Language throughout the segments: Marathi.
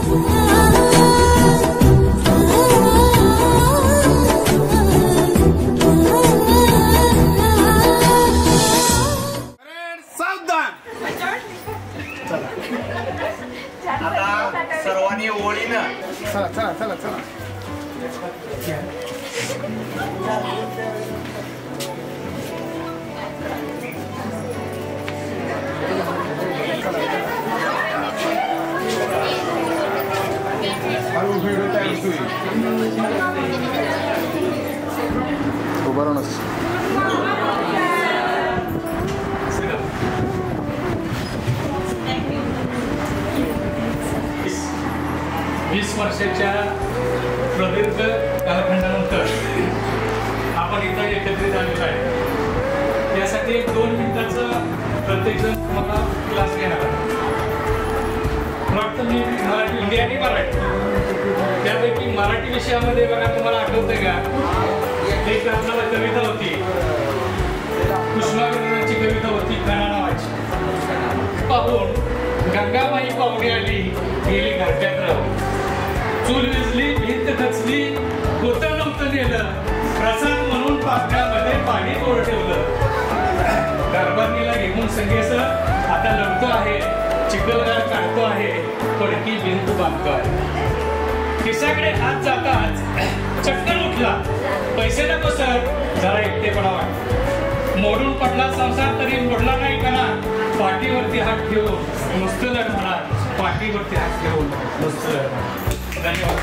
आता सर्वांनी ओळीनं चला चला चला चला उभारूनच 20 वर्षाच्या प्रदीर्घ कालखंडानंतर आपण इथं एकत्रित आलेलो आहे. यासाठी 2 मिनिटाचं प्रत्येकजण मला क्लास घेणार आहे. फक्त मी मराठी, हिंदी आणि मराठी, त्यापैकी मराठी विषयामध्ये बघा तुम्हाला आठवतंय का, एक आपल्याला कविता होती, कुसुमाग्रजांची कविता होती कणा नावाची. पाहून गंगाबाई पाहुणे आली, गेली घरट्यात राहून, चूल विजली, भिंत खचली, होतं नव्हतं नेलं, प्रसाद म्हणून पाकण्यामध्ये पाणी गोड ठेवलं. गरबानीला घेऊन संगेस आता लढतो आहे, चिखलगार काढतो आहे, पडकी भिंत बांधतो आहे. खिसाकडे हात जाताच चटकन उठला, पैसे नको सर, जरा एकटेपणा वाटतो. मोडून पडला संसार तरी मोडला नाही कणा, पाठीवरती हात ठेवून नुसतं लढ म्हणा, पाठीवरती हात ठेवून नुसतं लढ म्हणा. धन्यवाद.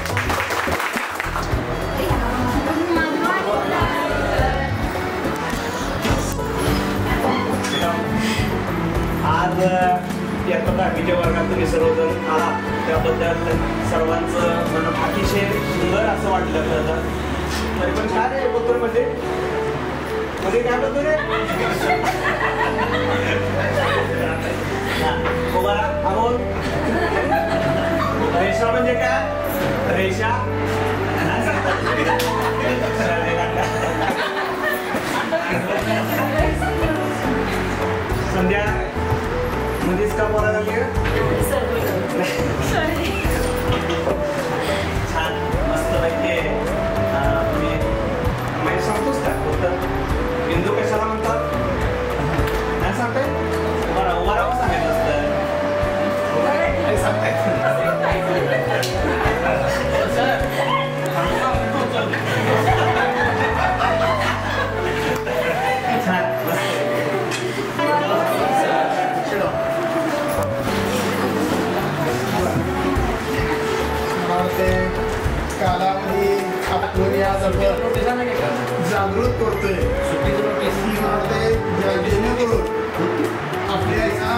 आज इयत्ता 10वीच्या वर्गात तुम्ही सर्वजण आला, त्याबद्दल सर्वांचं मन अतिशय सुंदर असं वाटलं. खरं तरी पण काय रे बोलतो मध्ये काय बोलतो रे, अमोल, रेषा म्हणजे काय? रेषा संध्या मध्येच का बोलायला लागले? छान मस्त माहिती आहे. तुम्ही माहिती सांगतोस का? बिंदू कशाला म्हणतात नाही सांगताय? उभा राहून सांगायचं असतं. कालावधी आपण या जागृत करतोय, जेणेकरून आपल्या या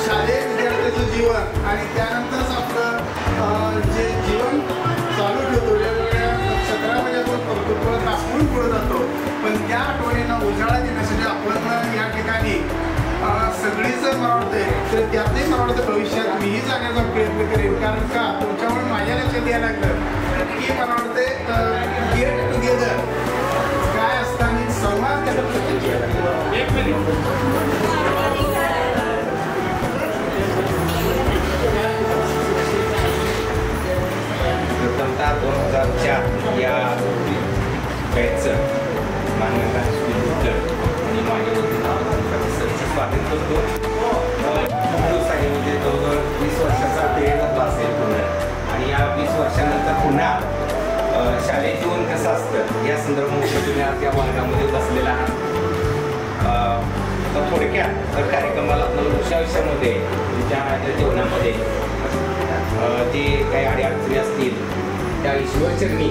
शालेय विद्यार्थ्याचं जीवन आणि त्यानंतरच आपलं जे जीवन चालू ठेवतो, वेगवेगळ्या क्षेत्रामध्ये आपण कर्तृत्व दाखवून पुढे जातो. पण त्या आठवणींना उजाळा देण्यासाठी आपण या ठिकाणी सगळीच मला वाटते, तर त्यातही मला वाटतं भविष्यात मीही जाण्याचा प्रयत्न करेन. कारण का तुमच्यामुळे माझ्या लक्षात यायला लागलं की मला वाटते गेट टुगेदर काय असताना संवाद त्याचा प्रथमतः 2004 या बॅचचं मान्यता आणि माझ्या स्वागत करतो. दिवसांमध्ये जवळजवळ 20 वर्षाचा पिरियड असेल पूर्ण, आणि या 20 वर्षानंतर पुन्हा शालेय जीवन कसं असतं या संदर्भामध्ये तुम्ही आज या वर्गामध्ये बसलेला आहात. तर थोडक्यात तर कार्यक्रमाला पुढच्या आयुष्यामध्ये तुमच्या जीवनामध्ये जे काही अडीअडचणी असतील त्या ईश्वरचरणी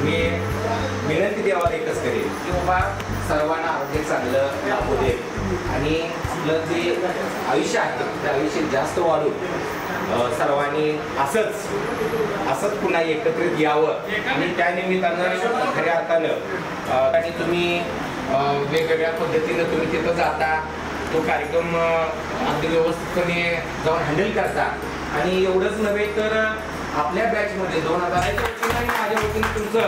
मी विनंती देवाला एकच करेन की बाबा सर्वांना आरोग्य चांगलं लाभू दे, आणि आपलं जे आयुष्य आहे ते आयुष्य जास्त वाढून सर्वांनी असंच पुन्हा एकत्रित यावं. आणि त्या निमित्तानं खऱ्या अर्थानं आणि तुम्ही वेगवेगळ्या पद्धतीनं तुम्ही तिथं जाता, तो कार्यक्रम अगदी व्यवस्थितपणे जाऊन हँडल करता. आणि एवढंच नव्हे तर आपल्या बॅचमध्ये 2001 वतीनं आणि माझ्या वतीनं तुमचं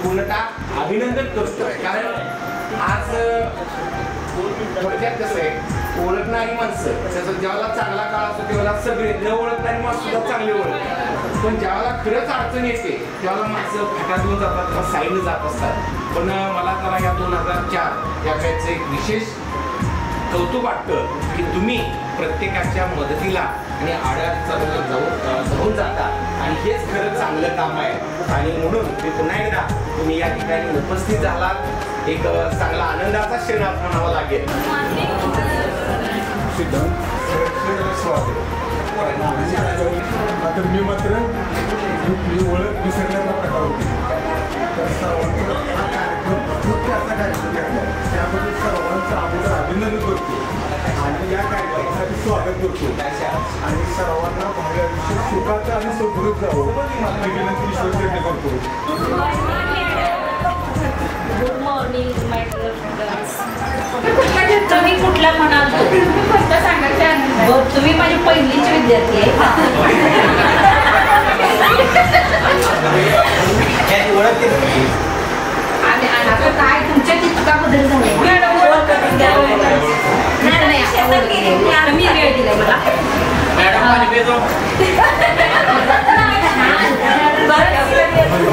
पूर्णतः अभिनंदन करतोय. कारण आज थोडक्यात कसं आहे, ओळखणारी माणसं त्याचं ज्यावेळेला चांगला काळ असतो त्यावेळेला सगळे न ओळखणारी माणसं सुद्धा चांगली ओळखतात, पण ज्यावेळेला खरंच अडचण येते त्यावेळेला माणसं फाटातून जातात किंवा साईडनं जात असतात. पण मला जरा या 2004 या काळचं एक विशेष कौतुक वाटतं की तुम्ही प्रत्येकाच्या मदतीला आणि आड्याचा जाऊन जाता आणि हेच खरं चांगलं काम आहे. आणि म्हणून मी पुन्हा एकदा तुम्ही या ठिकाणी उपस्थित झालात, एक चांगला आनंदाचा क्षण आज म्हणावा लागेल. आता मी मात्र मी ओळख विसरण्याचा प्रकार होती. तर सर्वांचा हा कार्यक्रम असा कार्यक्रम आहे, त्याबद्दल सर्वांचं अगोदर अभिनंदन करतो आणि या कार्यक्रमासाठी स्वागत करतो आणि सर्वांना भावी आयुष्य सुखाचं आणि समृद्ध जावं आपली विनंती विश्वास करतो. Good morning my dear friends. तुम्ही कुठला म्हणाल तुम्ही माझी पहिलीचे विद्यार्थी आहे. आता काय तुमच्या तितका बदल झाला मी वेळ दिलाय मला.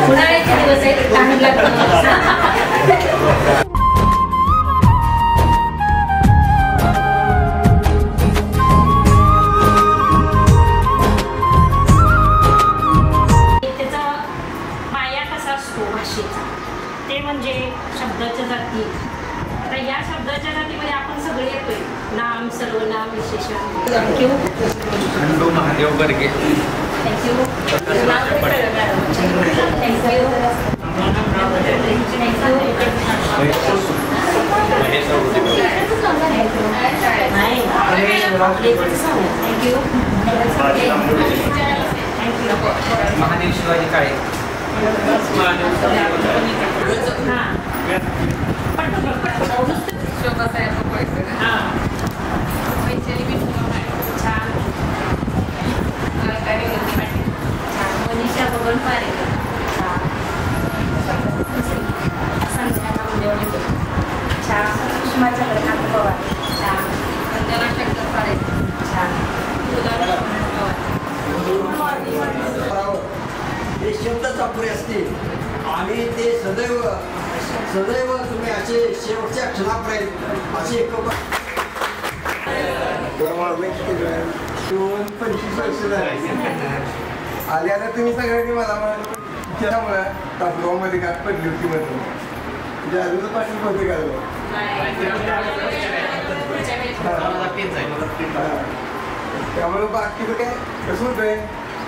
उन्हाळ्याचे दिवस आहेत काही ते म्हणजे शब्दाच्या जाती. आता या शब्दाच्या जातीमध्ये आपण सगळे येतोय, नाम सर्वनाम विशेषण. थँक्यू. खंडू महादेव बर्गे. थँक्यू. महादेव शिवाजी काळे. मनीषा बबन पारेकर. सुषमा चंद्रकांत पवार. अंजना शंकर पारेकर. हे शब्द चापुरे असतील आणि ते सदैव सदैव तुम्ही असे शेवटच्या क्षणापर्यंत असे एक 25 वर्ष झाली आली. आता तुम्ही सगळ्यांनी मला त्यामुळे तासगावमध्ये गाठ पडली होती म्हणून म्हणजे अजून पाठील होते का त्यामुळे बाकीचं काय कसं होतंय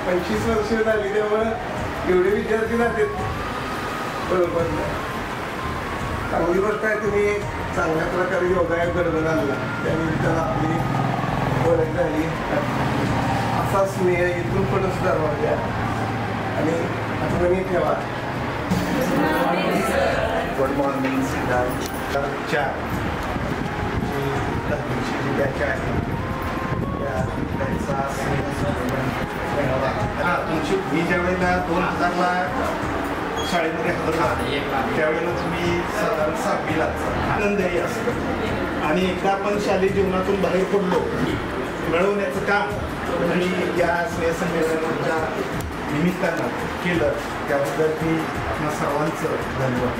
25 वर्ष झाली त्यामुळं एवढे विद्यार्थी जातात बरोबर. चांगली गोष्ट आहे, तुम्ही चांगल्या प्रकारे योगा घडवून आणला त्यानिमित्तानं आपली ओळख झाली. असा स्नेह इथून पण दरवाजा आणि आठवणी ठेवा. Good morning. Siddharth 4 G batch आहे त्यांचा तुमची मी ज्यावेळेला 2000ला शाळेमध्ये हजर झाला त्यावेळेला तुम्ही साधारण 7वीला आनंदही असतं आणि एकदा आपण शालेय जीवनातून बाहेर पडलो मिळवण्याचं काम आणि या स्नेहसंमेलनाच्या निमित्तानं केलं त्याबद्दल मी आपल्या सर्वांचं धन्यवाद.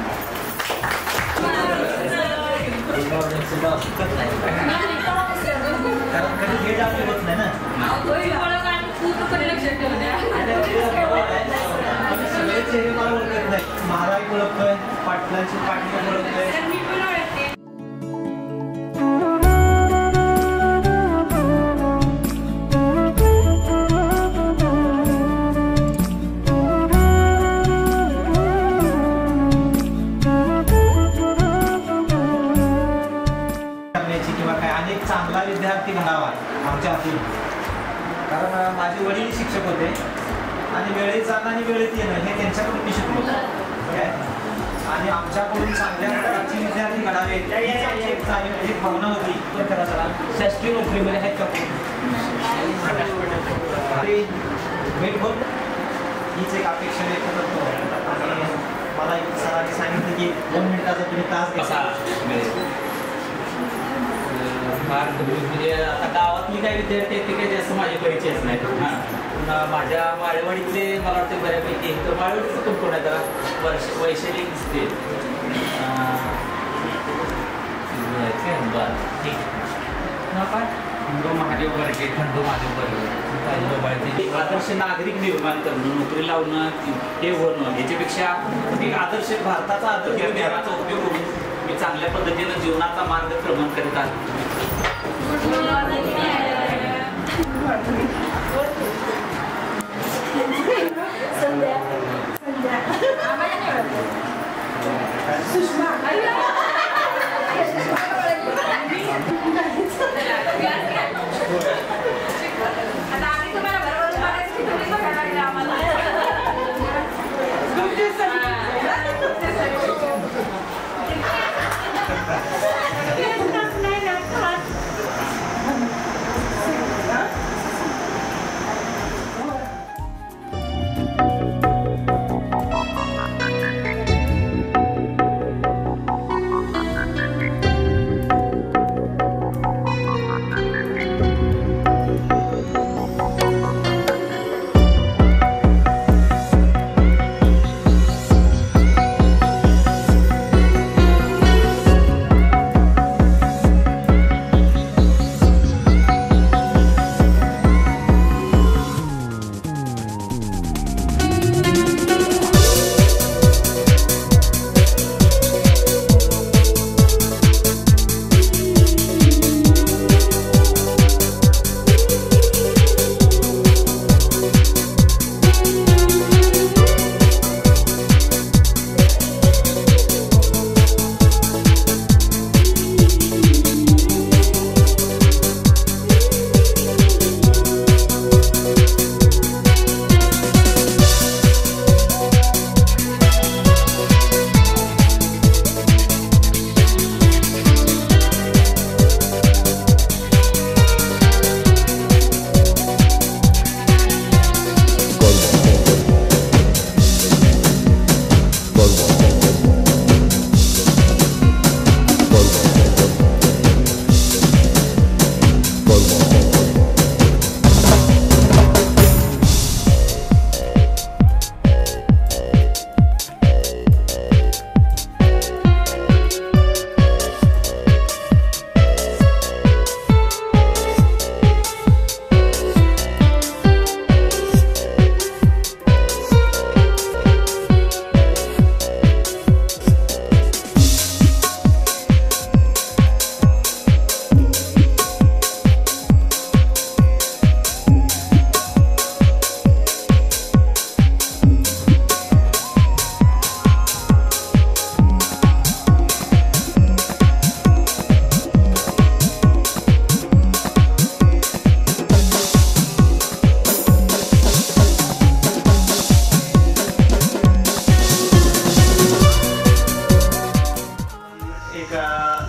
महाराज ओळखतोय, पाटलांची पाटील ओळखतोय. किंवा काय अनेक चांगला विद्यार्थी घडावा आमच्या हातून. कारण माझे वडील शिक्षक होते आणि वेळेत जाणं आणि वेळेत येणं हे त्यांच्याकडून मी शिकलो. आणि आमच्याकडून चांगल्या प्रकारचे विद्यार्थी घडावे एक भावना होती. शासकीय नोकरीमध्ये आहेत का भेट होत हीच एक अपेक्षा व्यक्त करतो. आणि मला एक सरांनी सांगितलं की 2 मिनिटाचा तुम्ही तास घ्या. फार कमी म्हणजे आता गावातली काही विद्यार्थी आहेत ते काही जास्त माझे परिचयच नाहीत. हां माझ्या माळेवाडीतले मला वाटतं बऱ्यापैकी तर माळेवाडीचं पण कोण आहे जरा वैशाली दिसते बरं ठीक आहे काय खंडो महादेव बर्गे खंडो महादेव बर्गे आदर्श नागरिक निर्माण करणं नोकरी लावणं हे होणं याच्यापेक्षा एक आदर्श भारताचा आदर्श ज्ञानाचा उपयोग करून मी चांगल्या पद्धतीनं जीवनाचा मार्गक्रमण करीत आहे.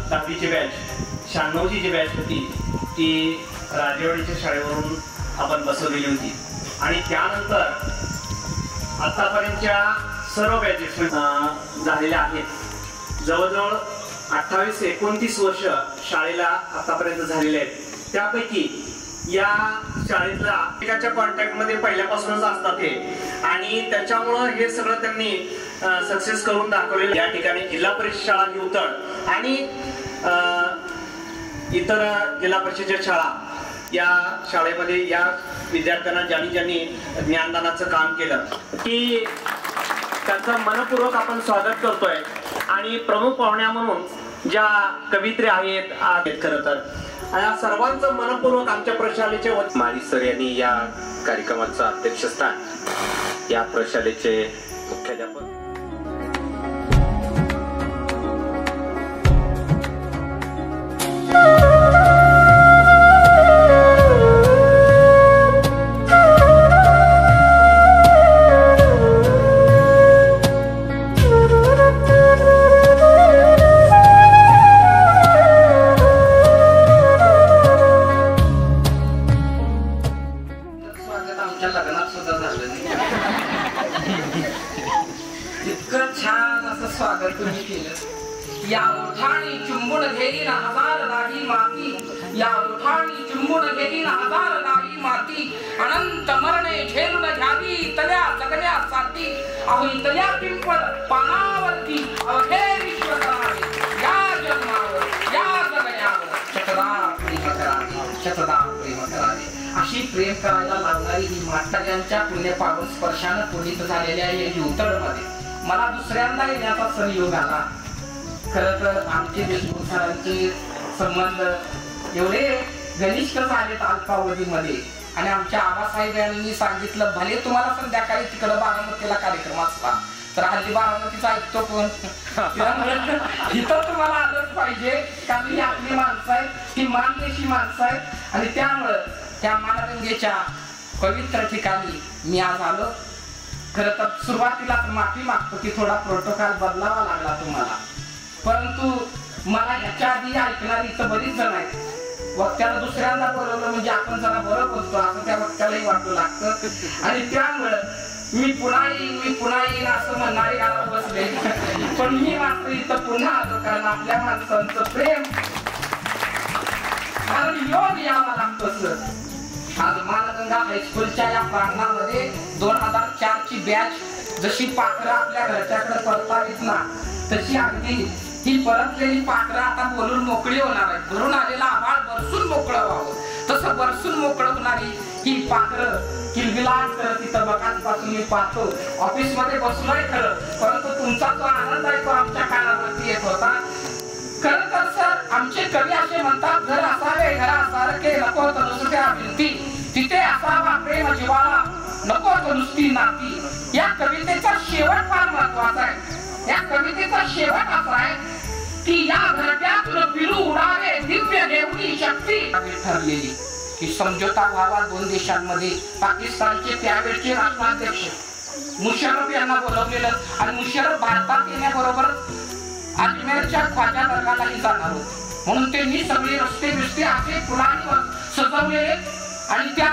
दहावीची बॅच 96ची जी बॅच होती ती राजेवाडीच्या शाळेवरून आपण बसवलेली होती आणि त्यानंतर आतापर्यंतच्या सर्व बॅचेस झालेल्या आहेत. जवळजवळ 28-29 वर्ष शाळेला आतापर्यंत झालेले आहेत. त्यापैकी या शाळेतल्या एकाच्या कॉन्टॅक्टमध्ये पहिल्यापासूनच असतात हे आणि त्याच्यामुळं हे सगळं त्यांनी सक्सेस करून दाखवलेलं. या ठिकाणी जिल्हा परिषद शाळा हिवतड आणि इतर जिल्हा परिषदेच्या शाळा या शाळेमध्ये या विद्यार्थ्यांना ज्यांनी ज्ञानदानाचं काम केलं की त्यांचं मनपूर्वक आपण स्वागत करतोय. आणि प्रमुख पाहुण्या म्हणून ज्या कवित्री आहेत खरं तर या सर्वांचं मनपूर्वक आमच्या प्रशालेचे माळी सर यांनी या कार्यक्रमाचं अध्यक्षस्थान या प्रशालेचे मुख्याध्यापक स्वागत तुम्ही केलं. या ओठाणी चुंबुड घेरी हजार राही माती या उठाणी चिंबून घेईन हजार नाही माती अनंत मरणे झेलून घ्यावी तल्या जगण्यासाठी अहो इथल्या पिंपळ पानावरती अवघे विश्व करावे या जन्मावर या जगण्यावर शतदा प्रेम करावे शतदा प्रेम करावे अशी प्रेम करायला लागणारी ही म्हाताऱ्यांच्या पुण्यपावन स्पर्शानं पुनीत झालेल्या या युवतडमध्ये मला दुसऱ्यांदा येण्याचा संयोग आला. खरं तर आमचे देशमुख सरांचे संबंध एवढे घनिष्ठ झालेत अल्पावधीमध्ये आणि आमच्या आबासाहेब यांनी सांगितलं भले तुम्हाला संध्याकाळी तिकडं बारामतीला कार्यक्रम असला तर हल्ली बारामतीचा ऐकतो कोण इथं तुम्हाला आलंच पाहिजे कारण ही आपली माणसं आहेत ही मानदेशी माणसं आहेत आणि त्यामुळं त्या मानगंगेच्या पवित्र ठिकाणी मी आज आलो. खरं तर सुरुवातीला माफी मागतो की थोडा प्रोटोकॉल बदलावा लागला तुम्हाला परंतु मला ह्याच्या आधी ऐकणारी इथं बरीच जण आहेत. वक्त्याला दुसऱ्यांदा बोलवलं म्हणजे आपण जरा बरं बोलतो असं त्या वक्त्यालाही वाटू लागतं आणि त्यामुळं मी पुन्हा येईन असं म्हणणारे गावात बसले पण मी मात्र इथं पुन्हा आलो कारण आपल्या माणसांचं प्रेम कारण योग यावा लागतो सर. आज मानगंगा हायस्कूलच्या या प्रांगणामध्ये 2004 ची बॅच जशी पाखरं आपल्या घरच्याकडे परतावीत ना तशी अगदी ही परतलेली पाखरं आता बोलून मोकळी होणार आहे. भरून आलेला आभाळ बरसून मोकळं व्हावं तसं बरसून मोकळं होणारी ही पाखरं किलबिलाट करत तिथं बकांपासून मी पाहतो. ऑफिस मध्ये बसलोय खरं परंतु तुमचा जो आनंद आहे तो आमच्या कानावरती येत होता. खरं तर सर आमचे कवी असे म्हणतात घर असावे घरासारखे नको तर नुसत्या भिंती तिथे असावा प्रेम जिव्हाळा नको तर नुसती नाती. या कवितेचा शेवट फार महत्वाचा आहे. या कवितेचा शेवट असा आहे की या घरट्यातून फिरू उडावे दिव्य देवळी शक्ती ठरलेली की समझोता व्हावा दोन देशांमध्ये. पाकिस्तानचे त्यावेळचे राष्ट्राध्यक्ष मुशर्रफ यांना बोलवलेलं आणि मुशर्रफ भारतात येण्याबरोबरच अजमेरच्या ख्वाजा दर्गालाही जाणार होते म्हणून त्यांनी सगळे रस्ते बिस्ते असे फुलांवर सजवलेले आणि त्या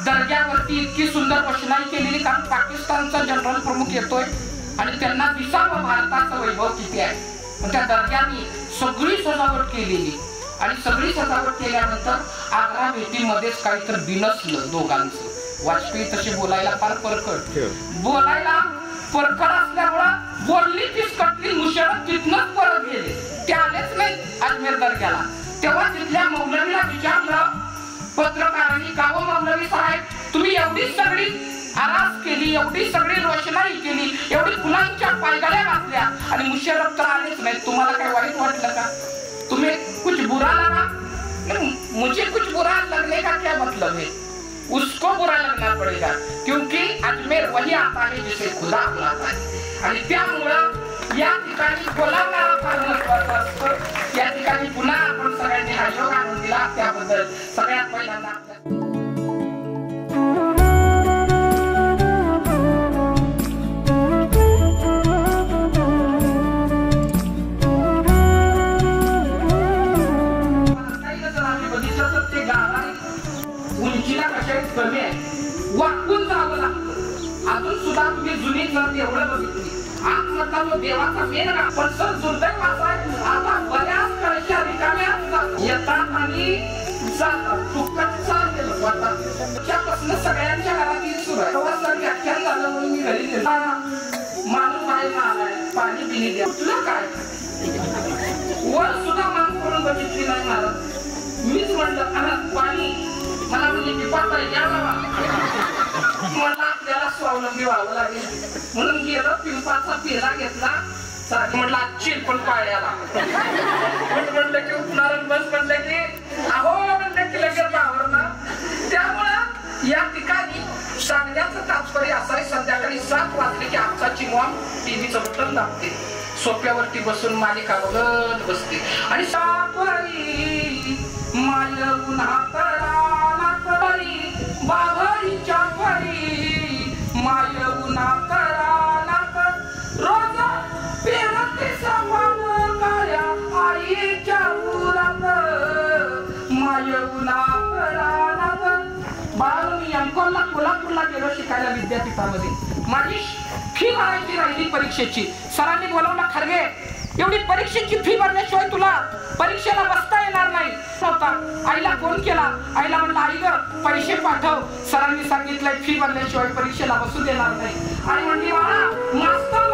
दर्ग्यावरती इतकी सुंदर रोषणाई केलेली कारण पाकिस्तानचा जनरल प्रमुख येतोय आणि त्यांना दिसावं भारताचं वैभव किती आहे. त्या दर्ग्यानी सगळी सजावट केलेली आणि सगळी सजावट केल्यानंतर आग्रा भेटीमध्येच काहीतरी बिनसलं दोघांचं. वाजपेयी तसे बोलायला फार परखड बोलायला परखड असल्यामुळं बोलली तीच कटली. मुशर्रफ तिथनच परत गेले ते आलेच नाही अजमेर दर्ग्याला. तेव्हा तिथल्या मौलवीला विचारलं पत्रकारांनी का हो मौलवी साहेब तुम्ही एवढी सगळी आरास केली एवढी सगळी रोषणाई केली एवढी फुलांच्या पायगड्या घातल्या आणि मुशर्रफ तर आलेच नाही तुम्हाला काय वाईट वाटलं का तुम्हें कुछ बुरा लगा. मुझे कुछ बुरा लगने का क्या मतलब है उसको बुरा लगना पड़ेगा क्योंकि अजमेर वही आता है जिसे खुदा बुलाता है. आणि त्यामुळं या ठिकाणी बोलावणारा फार महत्वाचा असतो. या ठिकाणी पुन्हा आपण सगळ्यांनी हा योग आणून दिला त्याबद्दल सगळ्यात पहिल्यांदा उंचीला कशा कमी आहे वाकून जावं लागतं. अजून सुद्धा तुम्ही जुनी जर एवढं बघितली आतमधला जो देवाचा मेन पण सर दुर्दैव असा आहे आता बऱ्याच कळशा रिकाम्या येतात आणि जातात दुःखाचा त्यापासून सगळ्यांच्या घरातील सुरू आहे. तेव्हा सर व्याख्यान झालं म्हणून मी घरी गेलो माणूस आहे आलाय पाणी पिणी द्या तुला काय वर सुद्धा मान करून बघितली नाही मला. मीच म्हणलं पाणी मला म्हणजे पिपाचा यायला मला आपल्याला स्वावलंबी व्हावं लागेल म्हणून गेलं पिंपाचा पेला घेतला म्हटलं चिल पण पाळ्याला म्हणलं की उठणार बस म्हणलं की अहो म्हणलं की लगेच आवडणार. त्यामुळं या ठिकाणी सांगण्याचं तात्पर्य असं आहे संध्याकाळी 7 वाजले की आमचा चिमॉम टीव्हीचं बटन दाबते सोप्यावरती बसून मालिका बघत बसते आणि सातवारी माय उन्हात बाभळीच्या परी माय उन्हात रानात रोज पेरते समान काळ्या आईच्या उरात माय उन्हात रानात. बाळ मी अंकोला कोल्हापूरला गेलो शिकायला विद्यापीठामध्ये. माझी फी भरायची राहिली परीक्षेची. सरांनी बोलावलं खरगे एवढी परीक्षेची फी भरल्याशिवाय तुला परीक्षेला बसता येणार नाही नव्हता. आईला फोन केला. आईला म्हणलं आई ग पैसे पाठव, सरांनी सांगितलंय फी भरल्याशिवाय परीक्षेला बसू देणार नाही. आई म्हणली बाळा मास्तर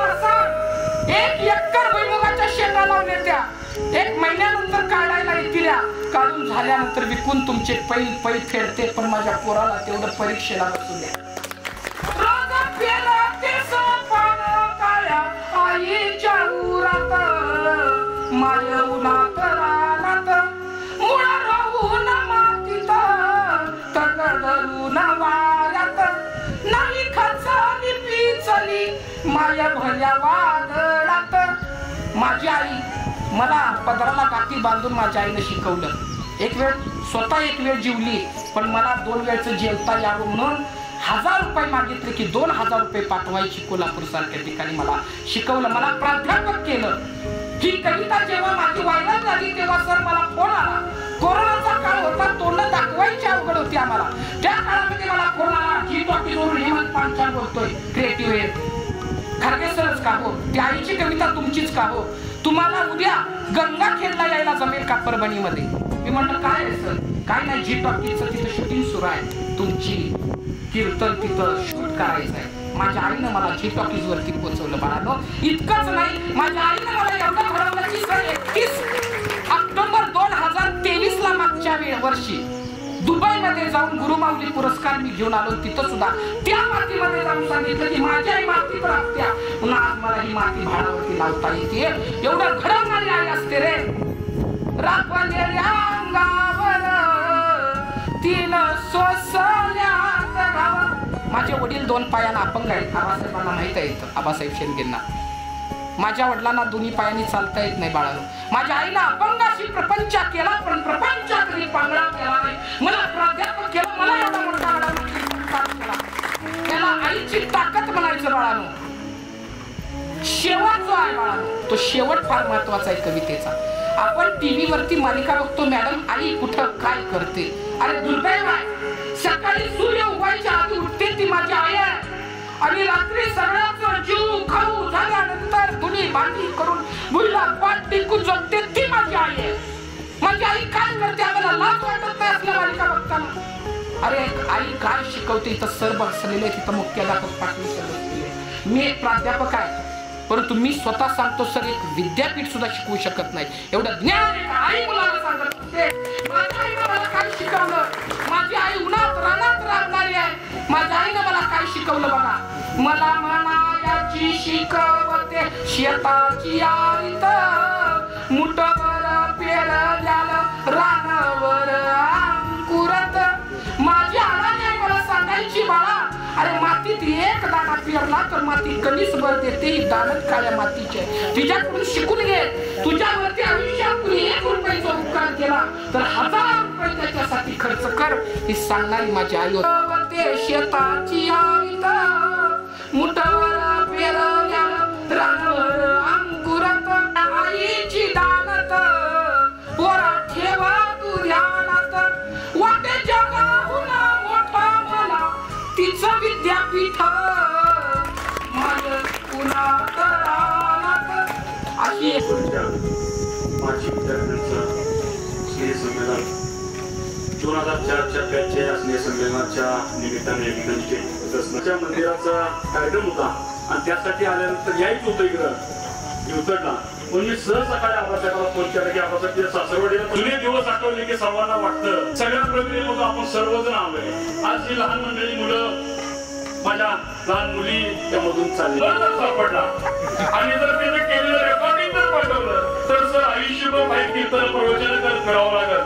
1 एकर भुईमुगाच्या शेंगा लावल्या त्या 1 महिन्यानंतर काढायला येतील. काढून झाल्यानंतर विकून तुमचे पै फेडते, पण माझ्या पोराला तेवढं परीक्षेला बसू द्या. आईच्या उरात माय उन्हात रानात मुळ राहून मातीत तगडून वाऱ्यात नाही खचली पिचली माय भल्या वादळात. माझी आई मला पदराला गाठी बांधून माझ्या आईनं शिकवलं. एक वेळ स्वतः एक वेळ जीवली, पण मला 2 वेळचं जेवता यावं म्हणून 1000 रुपये मागितले की 2000 रुपये पाठवायची कोल्हापूर सारख्या ठिकाणी मला शिकवलं, मला प्राध्यापक केलं. ही कविता जेव्हा माझी व्हायरल झाली तेव्हा सर मला फोन आला. कोरोनाचा काळ होता, तोंड दाखवायची अवघड होती आम्हाला. त्या काळामध्ये मला फोन आला. जी टॉकीजवळून हेमंत पांचाळ बोलतोय, क्रिएटिव्ह आहे. खारगे सरच का हो, ती आईची कविता तुमचीच का हो, तुम्हाला उद्या गंगाखेडला यायला जमेल का परभणीमध्ये? मी म्हटलं काय आहे सर? काय नाही, जी टॉकीजचं तिथं शूटिंग सुरू आहे, तुमची कीर्तन तिथं शूट करायचं आहे. माझ्या आईनं मला जी टॉकीज वरती पोहोचवलं बाळानो. इतकंच नाही, माझ्या आईनं मला एवढं घडवलं की सर 31 ऑक्टोबर 2023 ला मागच्या वर्षी दुबईमध्ये जाऊन गुरुमाऊली पुरस्कार मी घेऊन आलो. तिथं सुद्धा त्या मातीमध्ये जाऊन सांगितलं की माझ्या आई माती प्राप्त्या, पुन्हा आज मला ही माती भाडावरती लावता येते. एवढं घडवणारी आई असते रे. राखवलेल्या अंगावर 3 सोसल्या. माझे वडील 2 पायानं अपंग आहेत. आबासाहेबांना माहित आहे, आबासाहेब शेंडेंना. माझ्या वडिलांना 2 पायांनी चालता येत नाही बाळानो. माझ्या आईनं अपंगाशी प्रपंच केला, पण प्रपंचात कधी पांगळा केला नाही. मला प्राध्यापक केलं, मला एवढा मोठा केला. त्याला आईची ताकद म्हणायचं बाळानो. शेवट जो आहे बाळानो, तो शेवट फार महत्वाचा आहे कवितेचा. आपण टीव्ही वरती मालिका बघतो, मॅडम आई कुठं काय करते. अरे दुर्दैव आहे, सकाळी सूर्य उगवायच्या आधी उठते ती माझी आई आहे, आणि रात्री सगळ्याचं जीव खाऊ झाल्यानंतर धुणी भांडी करून भुईला पाठ टिकून झोपते ती माझी आई आहे. माझी आई काय करते आम्हाला लाज वाटत नाही असल्या मालिका बघताना. अरे आई काय शिकवते, इथं सर बसलेले, तिथं मुख्याध्यापक पाटील सर बसलेले. मी एक प्राध्यापक आहे, परंतु मी स्वतः सांगतो सर एक विद्यापीठ सुद्धा शिकवू शकत नाही एवढं ज्ञान आई मुलाला सांगत होते. माझ्या आईनं मला काय शिकवलं? माझी आई उन्हात रानात राबणारी आहे. माझ्या आईनं मला काय शिकवलं बघा. मला म्हणायाची शिकवते शेताची आईत मुठभर पेरल्यालं रानावर अंकुरत. माझी आईने मला सांगायची बाळा, अरे मातीत एक दाणा पेरला तर माती कणीस भर देते, ही दाणत काळ्या मातीचे. तिच्याकडून शिकून घे. तुझ्यावरती आयुष्यात कुणी 1 रुपयाचा उपकार केला तर 1000 रुपये त्याच्यासाठी खर्च कर, ही सांगणारी माझी आई होती. शेताची आईत मुठभर पेरल्या रानावर अंकुरत. आईची दानत पोरा ठेवा तू ध्यानात. वाटे जगाहून मोठा मला तिचं विद्यापीठ माझं पुन्हा रानात. अशी माजी विद्यार्थ्यांचं स्नेह संमेलन 2004च्या बॅचच्या स्नेह संमेलनाच्या निमित्ताने कृष्णाच्या मंदिराचा कार्यक्रम होता, आणि त्यासाठी आल्यानंतर यायच होतं इकडं उतरला. म्हणून मी सहज सकाळी आबासाहेबाला फोन केला की आबासाहेब सासरवाडीला जुने दिवस आठवले की सर्वांना वाटतं सगळ्या प्रक्रिये मग आपण सर्वजण आलोय. आज ही लहान मंडळी मुलं, माझ्या लहान मुली त्यामधून चालली सापडला, आणि जर त्याने केलेलं रेकॉर्डिंग जर पाठवलं तर सर आयुष्यभर माहिती कीर्तन प्रवचन करत फिरावं लागत.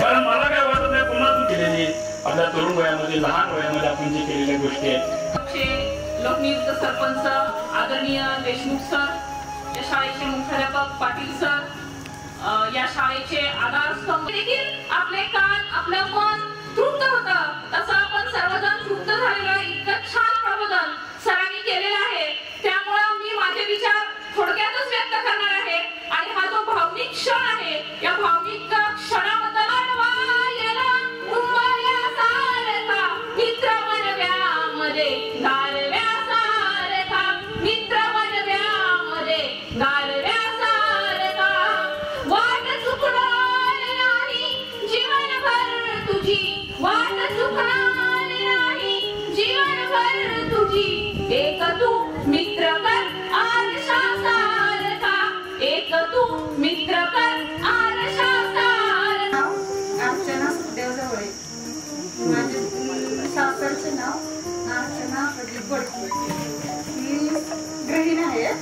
कारण मला काय वाटत नाही, पुन्हा तू केलेली आपल्या तरुण वयामध्ये लहान वयामध्ये आपण जे केलेल्या गोष्टी आहेत. लोकनियुक्त सरपंच आदरणीय देशमुख सर, या शाळेचे मुख्याध्यापक पाटील सर, या शाळेचे आधारस्तंभ देखील आपले कान आपलं मन तृप्त होतं. तसं आपण सर्वजण तृप्त झालेलं इतकं छान प्रबोधन सरांनी केलेलं आहे. त्यामुळं मी माझे विचार थोडक्यातच व्यक्त करणार आहे, आणि हा जो भावनिक क्षण आहे या भावनिक क्षणाबद्दल मित्र बनव्यामध्ये गारव्यासारखा, मित्र बनव्यामध्ये गारव्यासारखा एक तू मित्र कर आरशा सारखा, एक तू मित्र कर आरशा सारखा. अर्चना सुखदेव जवळे. माझे सासरचे नाव अर्चना प्रदीप गोडके. मी गृहिणी आहे.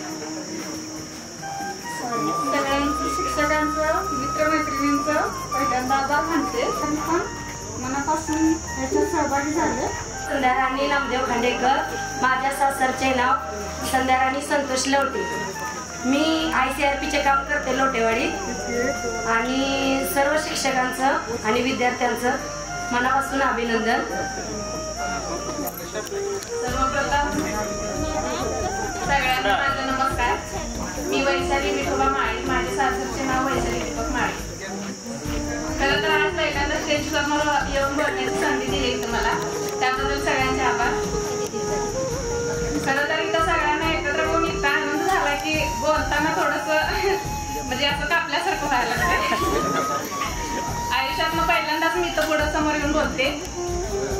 सगळ्यांचं शिक्षकांचं मित्रमैत्रिणींचं पहिल्यांदा आभार मानते. पण मनापासून याच्यात सहभागी झाले. संध्याराणी नामदेव खांडेकर. माझ्या सासरचे नाव संध्याराणी संतोष लवटे. मी ICRPचे काम करते लोटेवाडीत. आणि सर्व शिक्षकांचं आणि विद्यार्थ्यांचं मनापासून अभिनंदन. सर्वप्रथम सगळ्यांना माझा नमस्कार. मी वैशाली विठोबा माळी. माझे सासरचे नाव वैशाली दीपक माळी. खरं तर आज पहिल्यांदा स्टेज समोर येऊन बोलण्याची संधी दिली तुम्हाला, त्याबद्दल सगळ्यांचे आभार. खरं तर इथं सगळ्यांना एकत्र होऊन इतका आनंद झाला की बोलताना थोडंसं म्हणजे असं कापल्यासारखं व्हायला लागतं. आयुष्यात मग पहिल्यांदाच मी इथं पुढं समोर येऊन बोलते.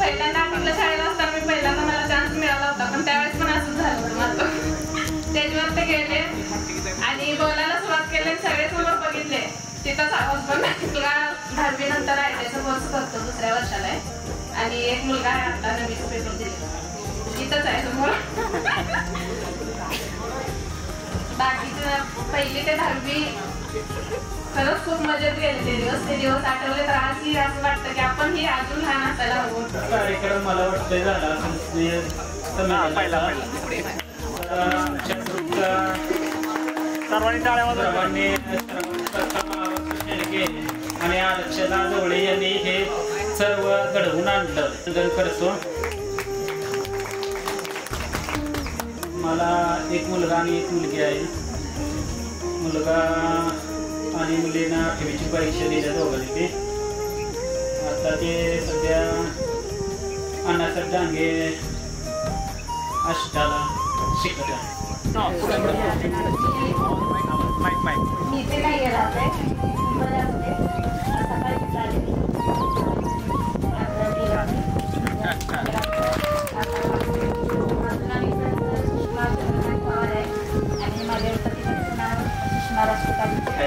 पहिल्यांदा आठवीला शाळेला असताना मी पहिल्यांदा मला चान्स मिळाला होता, पण त्यावेळेस पण असंच झालं होतं माझं. स्टेजवर ते गेले आणि बोलायला सुरुवात केली. सगळे समोर बघितले. तिथंच आवाज पण मुलगा 10वी नंतर ITIचा कोर्स करतो, दुसऱ्या वर्षाला आहे. आणि एक मुलगा आहे आता 9वीचा पेपर दिले, इथंच आहे समोर. बाकीचं 1ली ते 10वी खरंच खूप मजेत गेले ते दिवस. ते दिवस आठवले तर आजही असं वाटतं की आपण ही अजून लहान असायला हवं. कार्यक्रम मला वाटतं झाला सर्वांनी आणि अर्चना जवळे यांनी हे सर्व घडवून आणलं करतो. मला एक मुलगा आणि एक मुलगी आहे. मुलगा आणि मुलींना 8वीची परीक्षा दिल्या दोघांनी ते. आता ते सध्या अण्णासाहेब डांगे अष्टाला शिकत आहे. मी ते नाही राहते.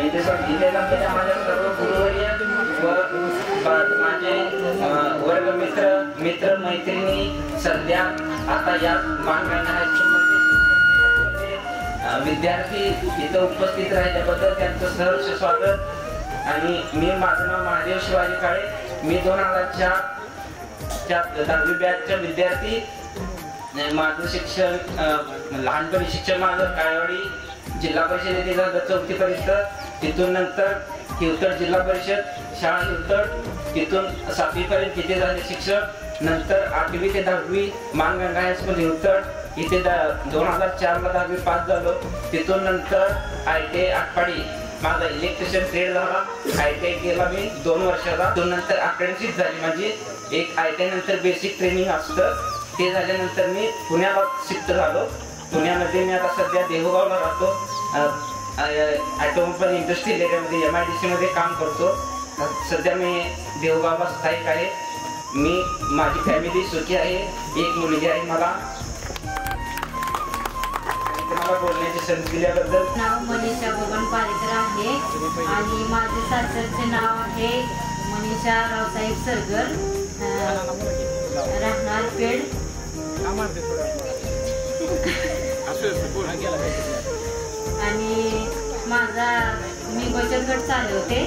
इथे जमलेल्या माझ्या सर्व गुरुवर्य व माझे वर्ग मित्र मैत्रिणी सध्या आता या मानगंगा हायस्कूलमध्ये विद्यार्थी इथं उपस्थित राहिल्याबद्दल त्यांचं सहर्ष स्वागत. आणि मी माझं नाव महादेव शिवाजी काळे. मी 2004 10वी बॅचचा विद्यार्थी. माझं शिक्षण लहानपणी शिक्षण माझं काळेवाडी जिल्हा परिषद येथे झालं 4थी पर्यंत. तिथून नंतर हिवतड जिल्हा परिषद शाळा हिवतड, तिथून 7वी पर्यंत तिथे झाले शिक्षण. नंतर 8वी ते 10वी मानगंगा हायस्कूल हिवतड इथे 2004ला 10वी पास झालो. तिथून नंतर ITI आटपाडी माझा इलेक्ट्रिशियन ट्रेड झाला. ITI केला मी 2 वर्षाचा. तो नंतर अप्रेंटिसशिप झाली माझी. एक ITI नंतर बेसिक ट्रेनिंग असतं, ते झाल्यानंतर मी पुण्याला शिफ्ट झालो. पुण्यामध्ये मी आता सध्या देहूगावला राहतो. ऑटोमोबाईल इंडस्ट्रियल एरियामध्ये MIDC मध्ये काम करतो. सध्या मी देहूगावला स्थायिक आहे. मी माझी फॅमिली सुखी आहे. एक मुलगी आहे मला. मला बोलण्याची संधी दिल्याबद्दल. नाव मनीषा बबन पारेकर आहे आणि माझे सासरचे नाव आहे मनीषा रावसाहेब सरगर. राहणार पेड. आणि मी बचत गट चालवते.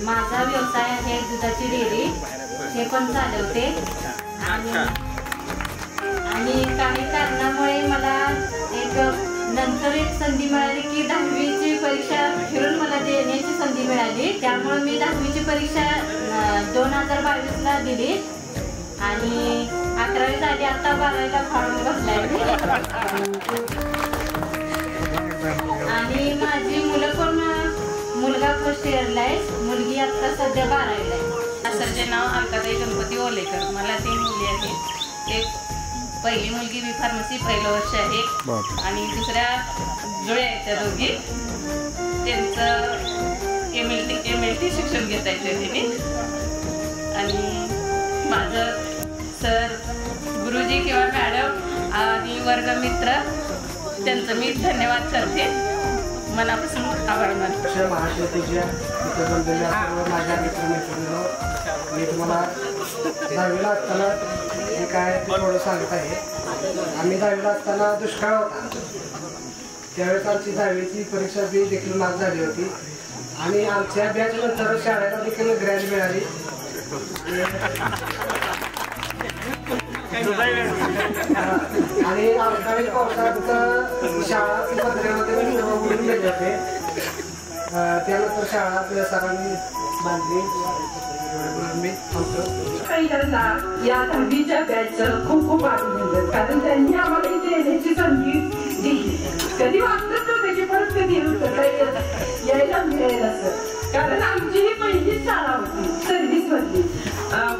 माझा व्यवसाय आहे दुधाची डेअरी, हे पण चालवते. आणि काही कारणामुळे मला नंतर एक संधी मिळाली की 10वीची परीक्षा फिरून मला देण्याची संधी मिळाली. त्यामुळे मी 10वीची परीक्षा 2022ला दिली आणि 11वी झाली. आता 12वीला फॉर्म भरलाय. आणि माझी मुलं पण, मुलगा फर्स्ट इयरला आहे, मुलगी आता सध्या 12वीला आहे. सासरचे नाव अलकाताई गणपती ओलेकर. मला 3 मुली आहेत. एक पहिली मुलगी बी फार्मसी 1लं वर्ष आहे आणि दुसऱ्या जुळ्या आहेत त्या दोघी. त्यांचं MLT शिक्षण घेता येते तिने. आणि माझं सर गुरुजी किंवा मॅडम वर्गमित्र त्यांचं मी धन्यवाद करते, मनापासून आभार मानते. महाशिवतीच्या इथं बनलेल्या सर्व माझ्या मित्रमैत्रिणींनो, मी तुम्हाला 10वीला असताना जे काय ते थोडं सांगत आहे. आम्ही 10वीला असताना दुष्काळ होता, त्यावेळेस आमची 10वीची परीक्षा बी देखील मार्क झाली होती आणि आमच्या बॅचनंतर शाळेला देखील ग्रँड मिळाली. आणि अवकाळी पावसाळ्यात शाळा पत्र्यामध्ये बुडून गेले होते. त्यानंतर शाळा सरांनी बांधली. पहिल्यांदा या 10वीच्या बॅचचं खूप खूप अभिनंदन, कारण त्यांनी आम्हाला इथे येण्याची संधी दिली. कधी वाटत नव्हतं की परत कधी यायला मिळेल असं, कारण आमची ही पहिलीच शाळा होती सर्व्हिस मधली.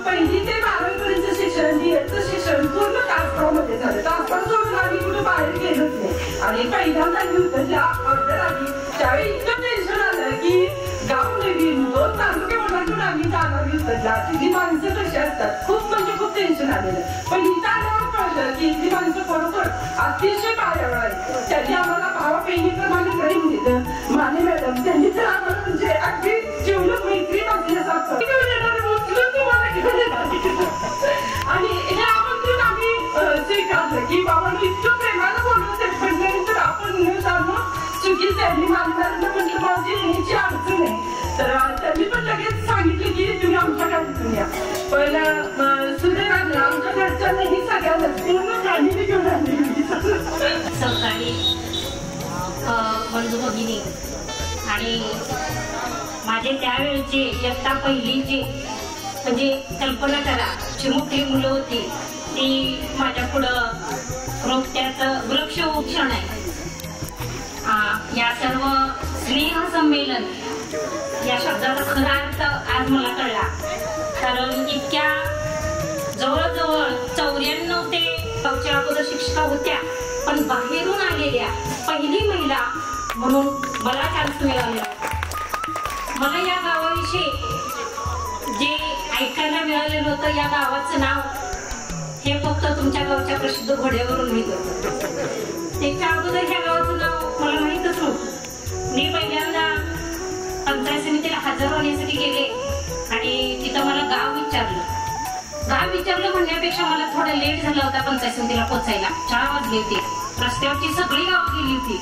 1ली ते 12वी पर्यंत शिक्षण, बीएडचं शिक्षण पूर्ण तासगावमध्ये झालं. तासगाव सोडून आम्ही कुठं बाहेर गेलोच नाही. आणि पहिल्यांदा युद्धच्या ऑर्डर आली त्यावेळी इतकं टेन्शन आलं की गाव नवीन, 2 तालुके ओलांडून आम्ही जाणार युद्धला. तिची माणसं कशी असतात, खूप म्हणजे खूप टेन्शन आलेलं. पण इथं आल्यावर कळलं की इथली माणसं बरोबर अतिशय कार्यावर आहेत. त्यांनी आम्हाला भावा बहिणीप्रमाणे प्रेम दिलं. माने मॅडम त्यांनी तर आम्हाला म्हणजे अगदी जेवढं मैत्री असल्यासारखं आणि हे आमंत्रण आम्ही स्वीकारलं की बाबा इतकं प्रेमानं बोलवत म्हटल्यानंतर आपण न जाणं चुकीचं आहे. मानणाऱ्यांना म्हटलं माझी येण्याची अडचण आहे, तर त्यांनी पण लगेच सांगितलं की तुम्ही आमच्या गाडीतून या. पण सुदैवानं आमच्या घरच्यांनाही सगळ्यांना पूर्ण फॅमिली घेऊन आली. सकाळी बंधू भगिनी आणि माझे त्यावेळेचे इयत्ता पहिलीचे म्हणजे कल्पना करा, चिमुकली मुलं होती ती माझ्या पुढं रोपट्याचं वृक्ष उपक्षण आहे. या सर्व स्नेह संमेलन या शब्दाचा खरा अर्थ आज मला कळला, कारण इतक्या जवळजवळ 94 ते गावच्या अगोदर शिक्षिका होत्या, पण बाहेरून आलेल्या पहिली महिला म्हणून मला चान्स मिळाला. मला या गावाविषयी जे ऐकायला मिळालेलं होतं, या गावाचं नाव हे फक्त तुमच्या गावच्या प्रसिद्ध घोड्यावरून माहित होतं. त्याच्या अगोदर ह्या गावाचं नाव मला माहीतच नव्हतं. मी पहिल्यांदा पंचायत समितीला हजर होण्यासाठी गेले आणि तिथं मला गाव विचारलं म्हणण्यापेक्षा मला थोडं लेट झाला होता पंचायत समितीला पोहोचायला. 4 वाजले होते. रस्त्यावरची सगळी गाव गेली होती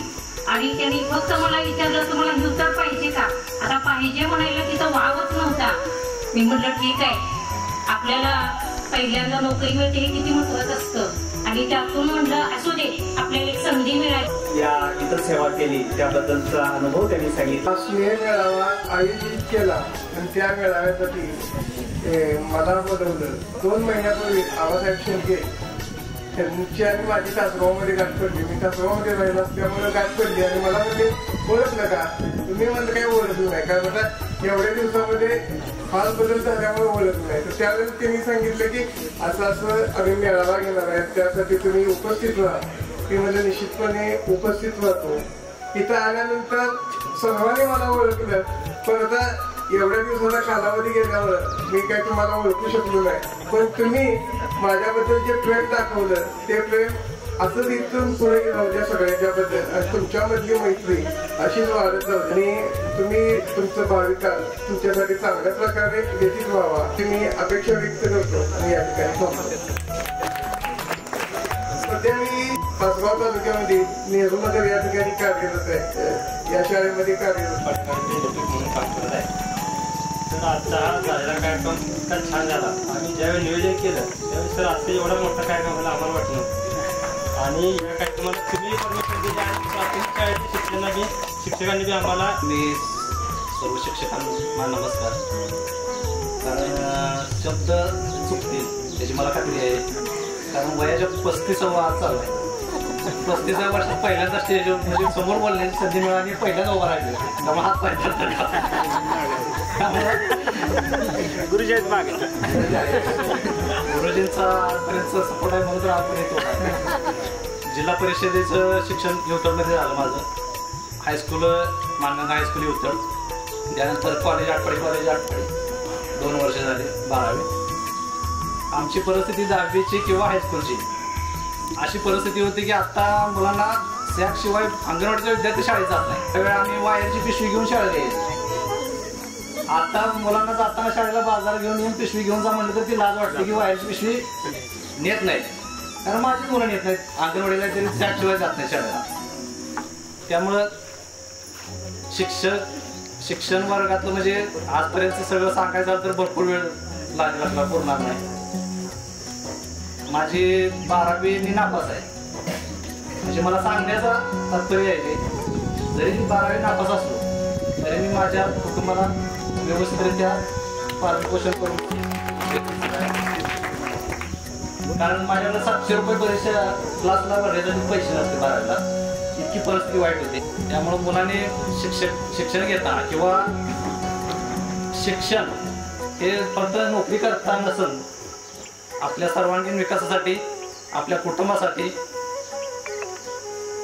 आणि त्यांनी फक्त मला विचारलं तुम्हाला हिवतर पाहिजे का. आता पाहिजे म्हणायला तिथं वावच नव्हता. मी म्हटलं ठीक आहे, आपल्याला पहिल्यांदा नोकरी मिळते हे किती महत्वाचं असतं आणि त्यातून म्हटलं असू दे आपल्याला एक संधी मिळाली. या इतर सेवा केली त्याबद्दलचा अनुभव त्यांनी सांगितला. स्नेह मेळावा आयोजित केला आणि त्या मेळाव्यासाठी मला बोलवलं. 2 महिन्यापूर्वी आबासाहेब शेळके त्यांची आणि माझी तासगावमध्ये गाठ पडली. मी तासगावमध्ये राहिलो असल्यामुळे गाठ पडली आणि मला म्हणजे ओळखलं का, तुम्ही मला काही ओळखलं नाही, कारण आता एवढ्या दिवसामध्ये फार बदल झाल्यामुळे ओळखलं नाही. तर त्यावेळेस त्यांनी सांगितलं की असं आम्ही मेळावा घेणार आहे, त्यासाठी तुम्ही उपस्थित व्हा. मी म्हणजे निश्चितपणे उपस्थित राहतो. इथं आल्यानंतर सर्वांनी मला ओळखलं, पण आता एवढ्या दिवसाचा कालावधी गेल्यावर मी काय तुम्हाला ओळखू शकलो नाही. पण तुम्ही माझ्याबद्दल जे प्रेम दाखवलं ते प्रेम असंच इथून पुढे गेलं त्या सगळ्यांच्याबद्दल आणि तुमच्यामधली मैत्री अशीच वाढत जाऊ आणि तुम्ही तुमचं भावी काळ तुमच्यासाठी चांगल्या प्रकारे व्यतीत व्हावा ही मी अपेक्षा व्यक्त करतो आणि या ठिकाणी थांबतो. सध्या मी तासगाव तालुक्यामध्ये नेहरूनगर या ठिकाणी कार्यरत आहे. या शाळेमध्ये कार्यरत तर आजचा हा झालेला कार्यक्रम इतका छान झाला. आम्ही ज्यावेळी नियोजन केलं त्यावेळी सर असं एवढा मोठा कार्यक्रम व्हायला आम्हाला वाटलं आणि या कार्यक्रमाला तुम्ही परमिशन दिली आणि प्राथमिक शाळेच्या शिक्षकांनी बी आम्हाला. मी सर्व शिक्षकांना नमस्कार. कारण शब्द चुकतील त्याची मला खात्री आहे, कारण वयाच्या 35वा आज चालू आहे. 35व्या वर्षात पहिल्यांदा स्टेजवर म्हणजे समोर बोलण्याची संधी मिळाली, पहिल्यांदा उभा राहिले. त्यामुळे हात गुरुजींचा आजपर्यंतचा सपोर्ट आहे म्हणून आपण येतो. जिल्हा परिषदेचं शिक्षण युवतडमध्ये झालं माझं. हायस्कूल मानगंगा हायस्कूल युवतड, त्यानंतर कॉलेज आटपाडी 2 वर्ष झाले 12वी. आमची परिस्थिती 10वीची किंवा हायस्कूलची अशी परिस्थिती होती की आता मुलांना सॅकशिवाय अंगणवाडीच्या विद्यार्थी शाळेत जात नाही. त्यावेळी आम्ही वायरची पिशवी घेऊन शाळेत यायचो. आता मुलांना जाताना शाळेला बाजार घेऊन येऊन पिशवी घेऊन जा म्हणलं तर ती लाज वाटते की वायरची पिशवी नेत नाहीत, कारण माझी मुलं नेत नाहीत अंगणवाडीला, तरी सॅकशिवाय जात नाही शाळेला. त्यामुळं शिक्षण वर्गातलं म्हणजे आजपर्यंत सगळं सांगायचं झालं तर भरपूर वेळ लागला, पुरणार नाही. माझी 12वी मी नापास आहे, म्हणजे मला सांगण्याचं तात्पर्य आहे की जरी मी 12वी नापास असलो तरी मी माझ्या कुटुंबाला व्यवस्थितरित्या पालनपोषण करून, कारण माझ्याकडे 700 रुपये परीक्षा क्लासला भरण्यासाठी पैसे नसते 12वीला, इतकी परिस्थिती वाईट होती. त्यामुळे मुलांनी शिक्षण घेताना किंवा शिक्षण हे फक्त नोकरी करता नसून आपल्या सर्वांगीण विकासासाठी, आपल्या कुटुंबासाठी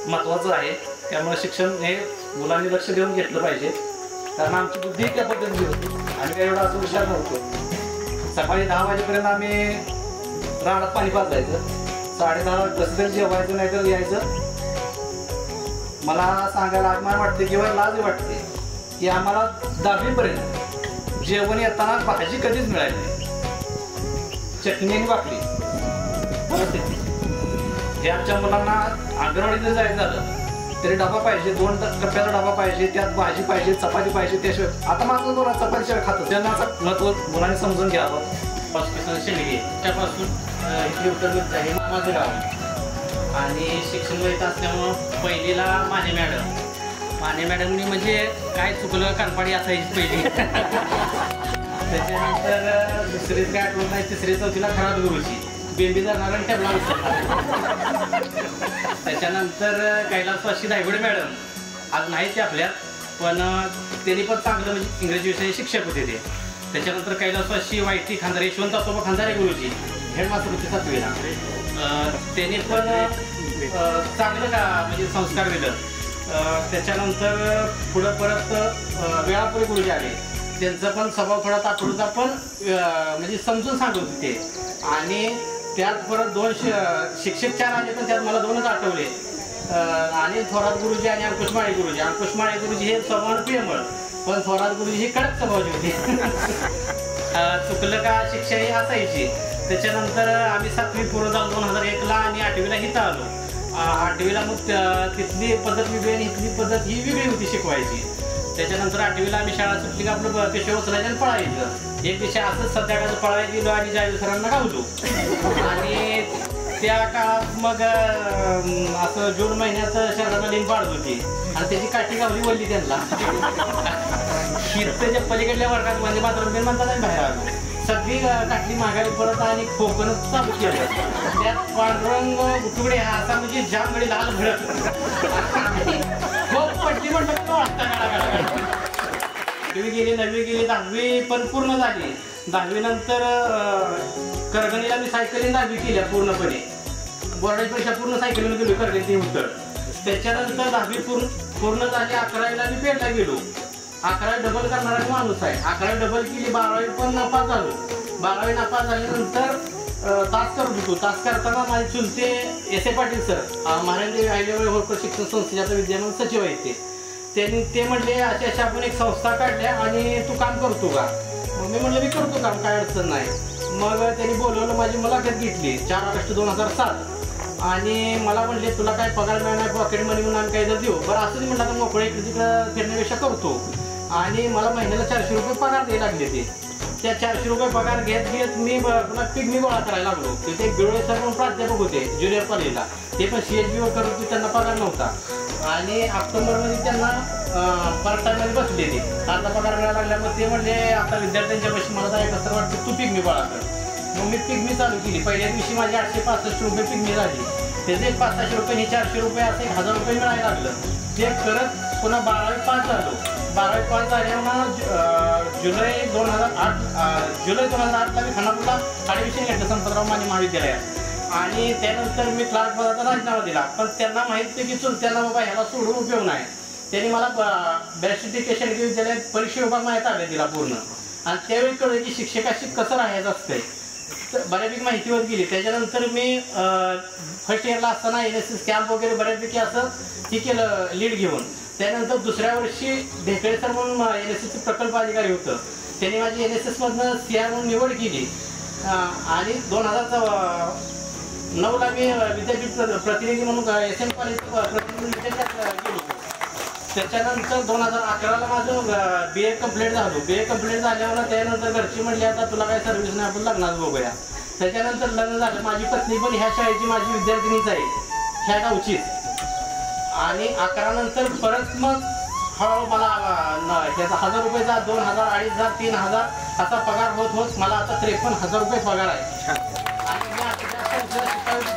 महत्त्वाचं आहे. त्यामुळे शिक्षण हे मुलांनी लक्ष देऊन घेतलं पाहिजे, कारण आमची बुद्धी त्या पद्धतीची होती. आम्ही काही एवढा असं विचार नव्हतो. सकाळी 10 वाजेपर्यंत आम्ही रानात पाणी पाजायचं, 10:30 कसं तरी जेवायचं, नाही तर यायचं. मला सांगायला अभिमान वाटते किंवा लाज वाटते की आम्हाला 10वीपर्यंत जेवण येताना भाजी कधीच मिळाली नाही, चटणी आणि भाकरी परिस्थिती. हे आमच्या मुलांना अंगणवाडीला जायचं झालं तरी डबा पाहिजे, 2 कप्प्याचा डबा पाहिजे, त्यात भाजी पाहिजे, चपाती पाहिजे. त्याशिवाय आता माझं मुलं चपातीशिवाय खातं, त्यांना महत्त्व मुलांनी समजून घ्यावं. पासून शेंडगे त्यापासून इथली उत्तर आहे माझं गाव, आणि शिक्षण घेत असल्यामुळं पहिलीला माझे मॅडमनी म्हणजे काय चुकलं कानपाडी असायची पहिली. त्याच्यानंतर दुसरीत काय आठवत नाही, 3री 4थीला खराब गुरुची बेंबी जाणार आणि टेबला उचलणार. त्याच्यानंतर कैलासवासी धायगुडे मॅडम आज नाही ते आपल्यात, पण त्यांनी पण चांगलं म्हणजे इंग्रजी विषयाचे शिक्षक होते ते. त्याच्यानंतर कैलासवासी वाईटी खांदारे, यशवंत आसोबा खांदारे गुरुजी हेडमास्तर होते 7वीला. त्यांनी पण चांगलं का म्हणजे संस्कार दिलं. त्याच्यानंतर पुढं परत वेळापुरी गुरुजी आले, त्यांचा पण स्वभाव थोडा तात्पुरता पण म्हणजे समजून सांगत होते. आणि त्यात परत 2 शिक्षक 4 आले, पण त्यात मला 2च आठवले. आणि थोरात गुरुजी आणि अंकुश माळे गुरुजी हे स्वभावानं प्रेमळ, पण थोरात गुरुजी हे कडक स्वभावाचे होते. चुकलं का शिक्षा ही असायची. त्याच्यानंतर आम्ही 7वी पूर्ण झालो 2001ला आणि 8वीला इथं आलो. 8वीला मग तिथली पद्धत वेगळी आणि इथली पद्धत ही वेगळी होती शिकवायची. त्याच्यानंतर 8वीला आम्ही शाळा सुटली का आपलं पेशवे उचलायचं आणि पळायचं. एक दिवशी असंच संध्याकाळचं पळायला गेलो आणि जावेद सरांना गावलो. आणि त्या काळात मग असं जून महिन्यात शहराला लिंब पाडत होती आणि त्याची काठी गावली वळली त्यांना. त्याच्या पलीकडल्या वर्गात म्हणजे मात्र म्हणतात आणि बाहेर आलो. सगळी काठी माघारी परत आणि खोकण चालू केलं. त्यात पांडुरंग उठुकडे हा असा म्हणजे जाम गडी लाल भडक खूप पडली म्हणलं. आठवी गेली, 9वी गेली, 10वी पण पूर्ण झाली. 10वी नंतर करगणीला मी सायकलीने 10वी केल्या पूर्णपणे. बोर्डाची परीक्षा पूर्ण सायकलीने गेलो करगणी उत्तर. त्याच्यानंतर 10वी पूर्ण झाली. 11वीला मी पेडला गेलो. 11वी डबल करणारा माणूस आहे. 11वी डबल केली, 12वी पण नापास झालो. 12वी नापास झाल्यानंतर तास करत होतो. तास करताना माझे चुलते S.A. Patil sir Maharashtra highway Holkar शिक्षण संस्थेचे विद्यमान सचिव आहेत ते म्हणले अशा आपण एक संस्था काढल्या आणि तू काम करतो का? मग मी म्हणलं मी करतो काम, काय अडचण नाही. मग त्यांनी बोलवलं, माझी मुलाखत घेतली 4 ऑगस्ट 2007 आणि मला म्हणले तुला काय पगार मिळणार पॉकेट मनी म्हणून आम्ही काही जर देऊ. बरं असं म्हटलं तर मोकळे इकडे तिकडं फिरण्यापेक्षा करतो. आणि मला महिन्याला 400 रुपये पगार द्यायला लागले. त्या 400 रुपये पगार घेत मी पुन्हा पिगमी गोळा करायला लागलो. तिथे गिळवे सर म्हणून प्राध्यापक होते ज्युनियर कॉलेजला, ते पण CHB करत होते, त्यांना पगार नव्हता. आणि ऑक्टोबरमध्ये त्यांना पार्ट टाइममध्ये बसले ते. आता पगार मिळायला लागल्या. मग ते म्हणले आता विद्यार्थ्यांच्या पैसे मला जायचं असं वाटतं तू पिगमी गोळा कर. मग मी पिगमी चालू केली. पहिल्या दिवशी माझी 865 रुपये पिगमी झाली. त्याचे 500 रुपये हे 400 रुपये असे 1000 रुपये मिळायला लागलं. ते करत पुन्हा 12वी पास झालो. 12वी पास झाल्यामुळं जुलै 2008ला मी खानापूरला ॲडमिशन घेतलं संपतराव माने महाविद्यालयात. आणि त्यानंतर मी क्लार्क पदाचा राजीनामा दिला. पण त्यांना माहीत नाही की चुलत्याला बाबा ह्याला सोडून उपयोग नाही. त्यांनी मला बॅरिस्टर विद्यालयात परीक्षा विभाग माझ्या ताब्यात दिला पूर्ण. आणि त्यावेळी कळलं की शिक्षकाशी कसं राहायचं असतंय. बऱ्यापैकी माहिती होत गेली. त्याच्यानंतर मी फर्स्ट इयरला असताना NSS कॅम्प वगैरे बऱ्यापैकी असं हे केलं लीड घेऊन. त्यानंतर दुसऱ्या वर्षी ढेकळे सर म्हणून NSSचे प्रकल्प अधिकारी होतं, त्यांनी माझी NSS मधनं CR म्हणून निवड केली आणि 2009ला मी विद्यापीठ प्रतिनिधी म्हणून SM कॉलेज प्रतिनिधी गेलो. त्याच्यानंतर 2011ला माझं BA कम्प्लीट झालो. BA कम्प्लीट झाल्यावर त्यानंतर घरची म्हणली आता तुला काय सर्व्हिस नाही, आपण लग्नात बघूया. त्याच्यानंतर लग्न झालं. माझी पत्नी पण ह्या शाळेची माझी विद्यार्थिनीच आहे, ह्या गावचीच. आणि 11 नंतर परत मग हळूहळू मला ह्याचा 1000 रुपयाचा 2000, 2500, 3000 असा पगार होत होत मला आता 53,000 रुपये पगार आहे. आणि मी आता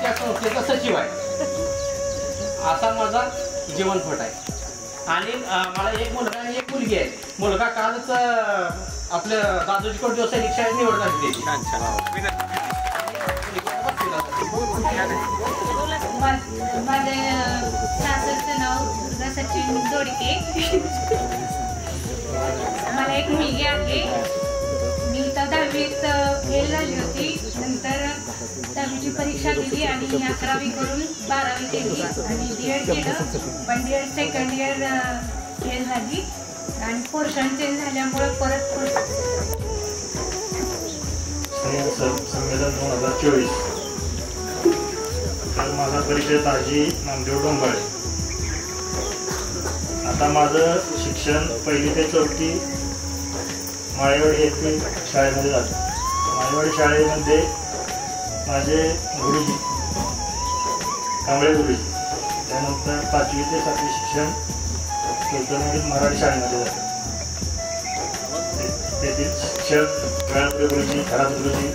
त्या संस्थेचा सचिव आहे. असा माझा जीवनपट आहे. आणि मला एक मुलगा आणि एक मुलगी आहे. मुलगा कालच आपल्या दादोजी कोट व्यावसायिक शाळेत निवड झाली त्याची. माझे सासरचं नाव दुर्गा सचिन दोडके. मला एक मुलगी आहे. मी तर 10वीत फेल झाली होती. नंतर 10वीची परीक्षा दिली आणि 11वी करून 12वी केली आणि D.Ed केलं. पण D.Ed सेकंड इयर फेल झाली आणि पोर्शन चेंज झाल्यामुळे परत संमेलन 2024. तर माझा परिचय ताजी नामदेव डोंबाळे. आता माझं शिक्षण 1ली ते 4थी माळेवाडी येथील शाळेमध्ये झालं. माळेवाडी शाळेमध्ये माझे गुरुजी कांबळे गुरुजी. त्यानंतर 5वी ते 7वी शिक्षण सुलतानवाडीत मराठी शाळेमध्ये झालं. तेथील शिक्षक गळापुरे गुरुजी, खरात गुरुजी,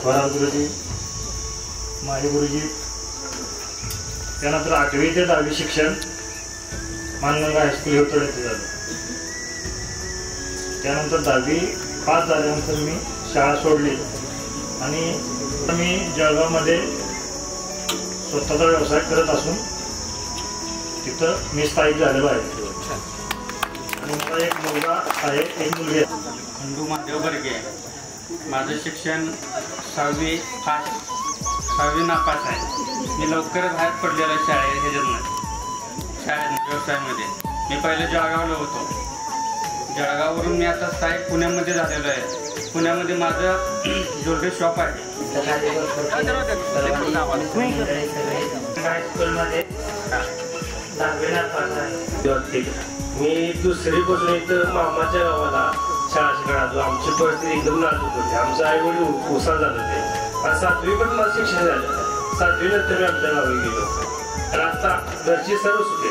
थोरात गुरुजी, माळी गुरुजी. त्यानंतर 8वी ते 10वी शिक्षण मानगंगा हायस्कूल हेवतड येथे झालं. त्यानंतर 10वी पास झाल्यानंतर मी शाळा सोडली आणि मी जळगावमध्ये स्वतःचा व्यवसाय करत असून तिथं मी स्थायिक झालेलो आहे. आणि मला एक मुलगा आहे, एक मुलगी आहे. खंडू महादेव बर्गे. माझं शिक्षण 6वी नापास आहे. मी लवकरच बाहेर पडलेलो आहे ह्याच्यातनं व्यवसायामध्ये. मी पहिले जळगावला होतो. जळगाववरून मी आता स्थायिक पुण्यामध्ये झालेलो आहे. पुण्यामध्ये माझं ज्वेलरी शॉप आहे. हायस्कूलमध्ये 10वी नापास आहे. मी दुसरीपासून इथं मामाच्या गावाला शाळा शिकणार. आमची परिस्थिती एकदम नाजूक होती. आमचं आई वडील उसार झालं ते. आणि 7वी पण माझं शिक्षण झालं. 7वी नंतर मी आमच्या गावी गेलो. आणि आता घरचे सर्वच होते.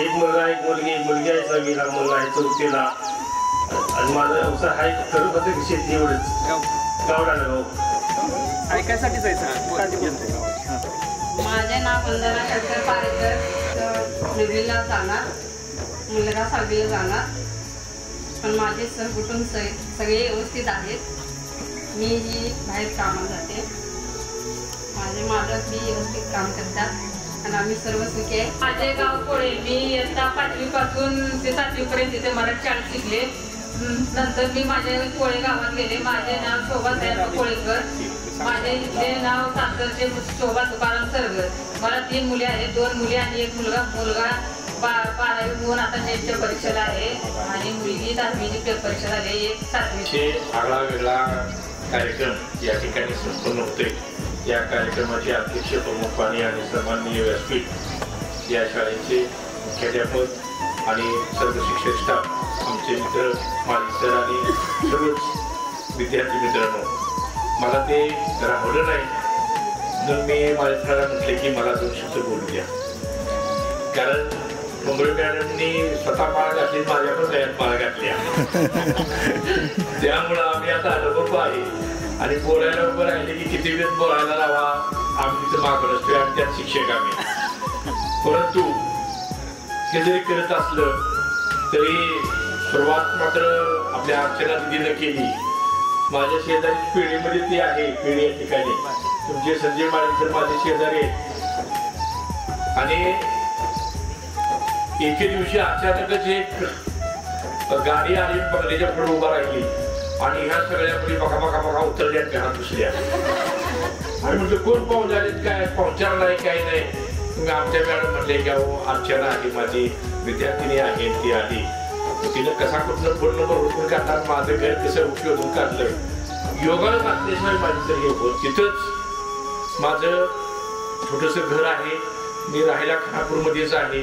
एक मुलगा, एक मुलगी आहे 6वीला, मुलगा आहे 4थीला. आणि माझा व्यवसाय आहे खरं होतं की शेती एवढंच. गावडाला गाव ऐकायसाठी जायचं. माझे नाव वंदना शंकर पारेकर. 9वीला जाणार, मुलगा 6वीला जाणार. पण माझे सहकुटुंब सगळे व्यवस्थित आहेत. मी ही बाहेर कामाला जाते. माझे मालक बी व्यवस्थित काम करतात आणि आम्ही सर्व सुखी आहे. माझे गाव कोळे. मी इयत्ता 5वी पासून ते 7वी पर्यंत तिथे मराठी शाळेत शिकले. नंतर मी माझ्या कोळे गावात गेले. माझे नाव शोभा साहेब कोळेकर. माझे इथले नाव सासरचे शोभा तुकाराम सरगर. मला 3 मुली आहेत, 2 मुली आणि 1 मुलगा. मुलगा 12वी होऊन आता नेटच्या परीक्षेला आहे आणि मुलगी 10वीची परीक्षा झाली. 1 7वी. आगळा वेगळा कार्यक्रम या ठिकाणी संपन्न होते. या कार्यक्रमाचे अध्यक्ष प्रमुख पाणी आणि सन्माननीय व्यासपीठ या शाळेचे मुख्याध्यापक आणि सर्व शिक्षक स्टाफ, आमचे मित्र माळी सर आणि सर्वच विद्यार्थी मित्रांनो, मला ते राहवलं नाही म्हणून मी माळी सरांना म्हटले की मला 2 शब्द बोलू द्या. कारण मुंबई मॅडमनी स्वतः माळ घातली, माझ्या पण गळ्यात माळ घातल्या. त्यामुळं आम्ही आता अनुभव आहे आणि बोलायला उभं राहिले की किती वेळ बोलायला लावा आम्ही तिथं मागं असतोय आणि त्यात शिक्षक आम्ही. परंतु हे जरी करत असलं तरी सुरुवात मात्र आपल्या अर्चना दिदीनं केली. माझ्या शेजारी पेढीमध्ये ती आहे, पेढी या ठिकाणी तुमचे संजय माळेकर माझे शेजारी आहेत. आणि एके दिवशी अचानकच एक गाडी आली बंगल्याच्या पुढे उभा राहिली आणि ह्या सगळ्या बघा बघा बघा उतरल्या घरात दुसऱ्या आणि म्हटलं कोण पाहुणे आलेत काय पाहुणचार नाही काय नाही. तुम्ही आमच्या मॅडम म्हणले की अहो अर्चना आहे माझी विद्यार्थिनी आहे ती आली तिनं कसा कुठलं फोन नंबर उठून काढला माझं घर कसं शोधून काढलं योगाला घातल्याशिवाय माझी तर हे होत. तिथंच माझं छोटंसं घर आहे मी राहायला खानापूरमध्येच आहे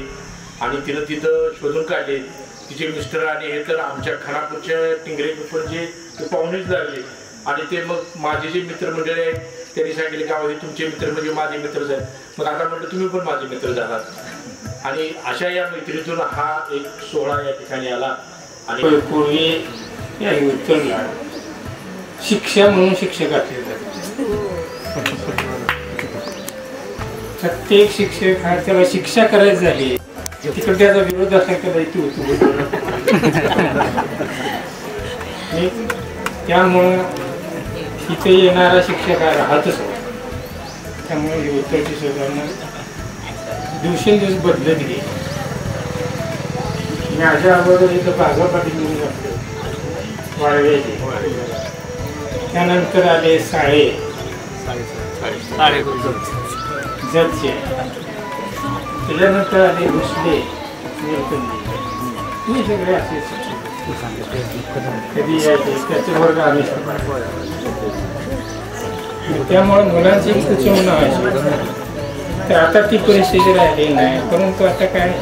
आणि तिनं तिथं शोधून काढले. तिचे मिस्टर आणि हे तर आमच्या खानापूरच्या टिंगरे पिंपळचे ते पाहुणेच लागले आणि ते मग माझे जे मित्रमंडळी आहेत त्यांनी सांगितले की हे तुमचे मित्र म्हणजे माझे मित्रच आहेत. मग आता म्हटलं तुम्ही पण माझे मित्र झालात आणि अशा या मैत्रीतून हा एक सोहळा या ठिकाणी आला. आणि पूर्वी या उत्तरला शिक्षा म्हणून शिक्षक असले प्रत्येक शिक्षक हा त्याला शिक्षा करायची झाली तिकडे त्याचा विरोध असेल तर ती होतो. त्यामुळं इथे येणारा शिक्षक हा राहतच होता. त्यामुळे ही उत्तरची सुधारणा दिवसेंदिवस बदलत गेली. माझ्या अगोदर इथं बागा पाटील म्हणून असतो वाळव्याचे त्यानंतर आले साळे जतचे त्याच्यानंतर आले भोसले तुम्ही सगळे असे कधी यायचे त्याचे वर्ग आम्ही त्यामुळे मुलांची कुचवणं व्हायची. तर आता ती परिस्थिती राहिलेली नाही परंतु आता काय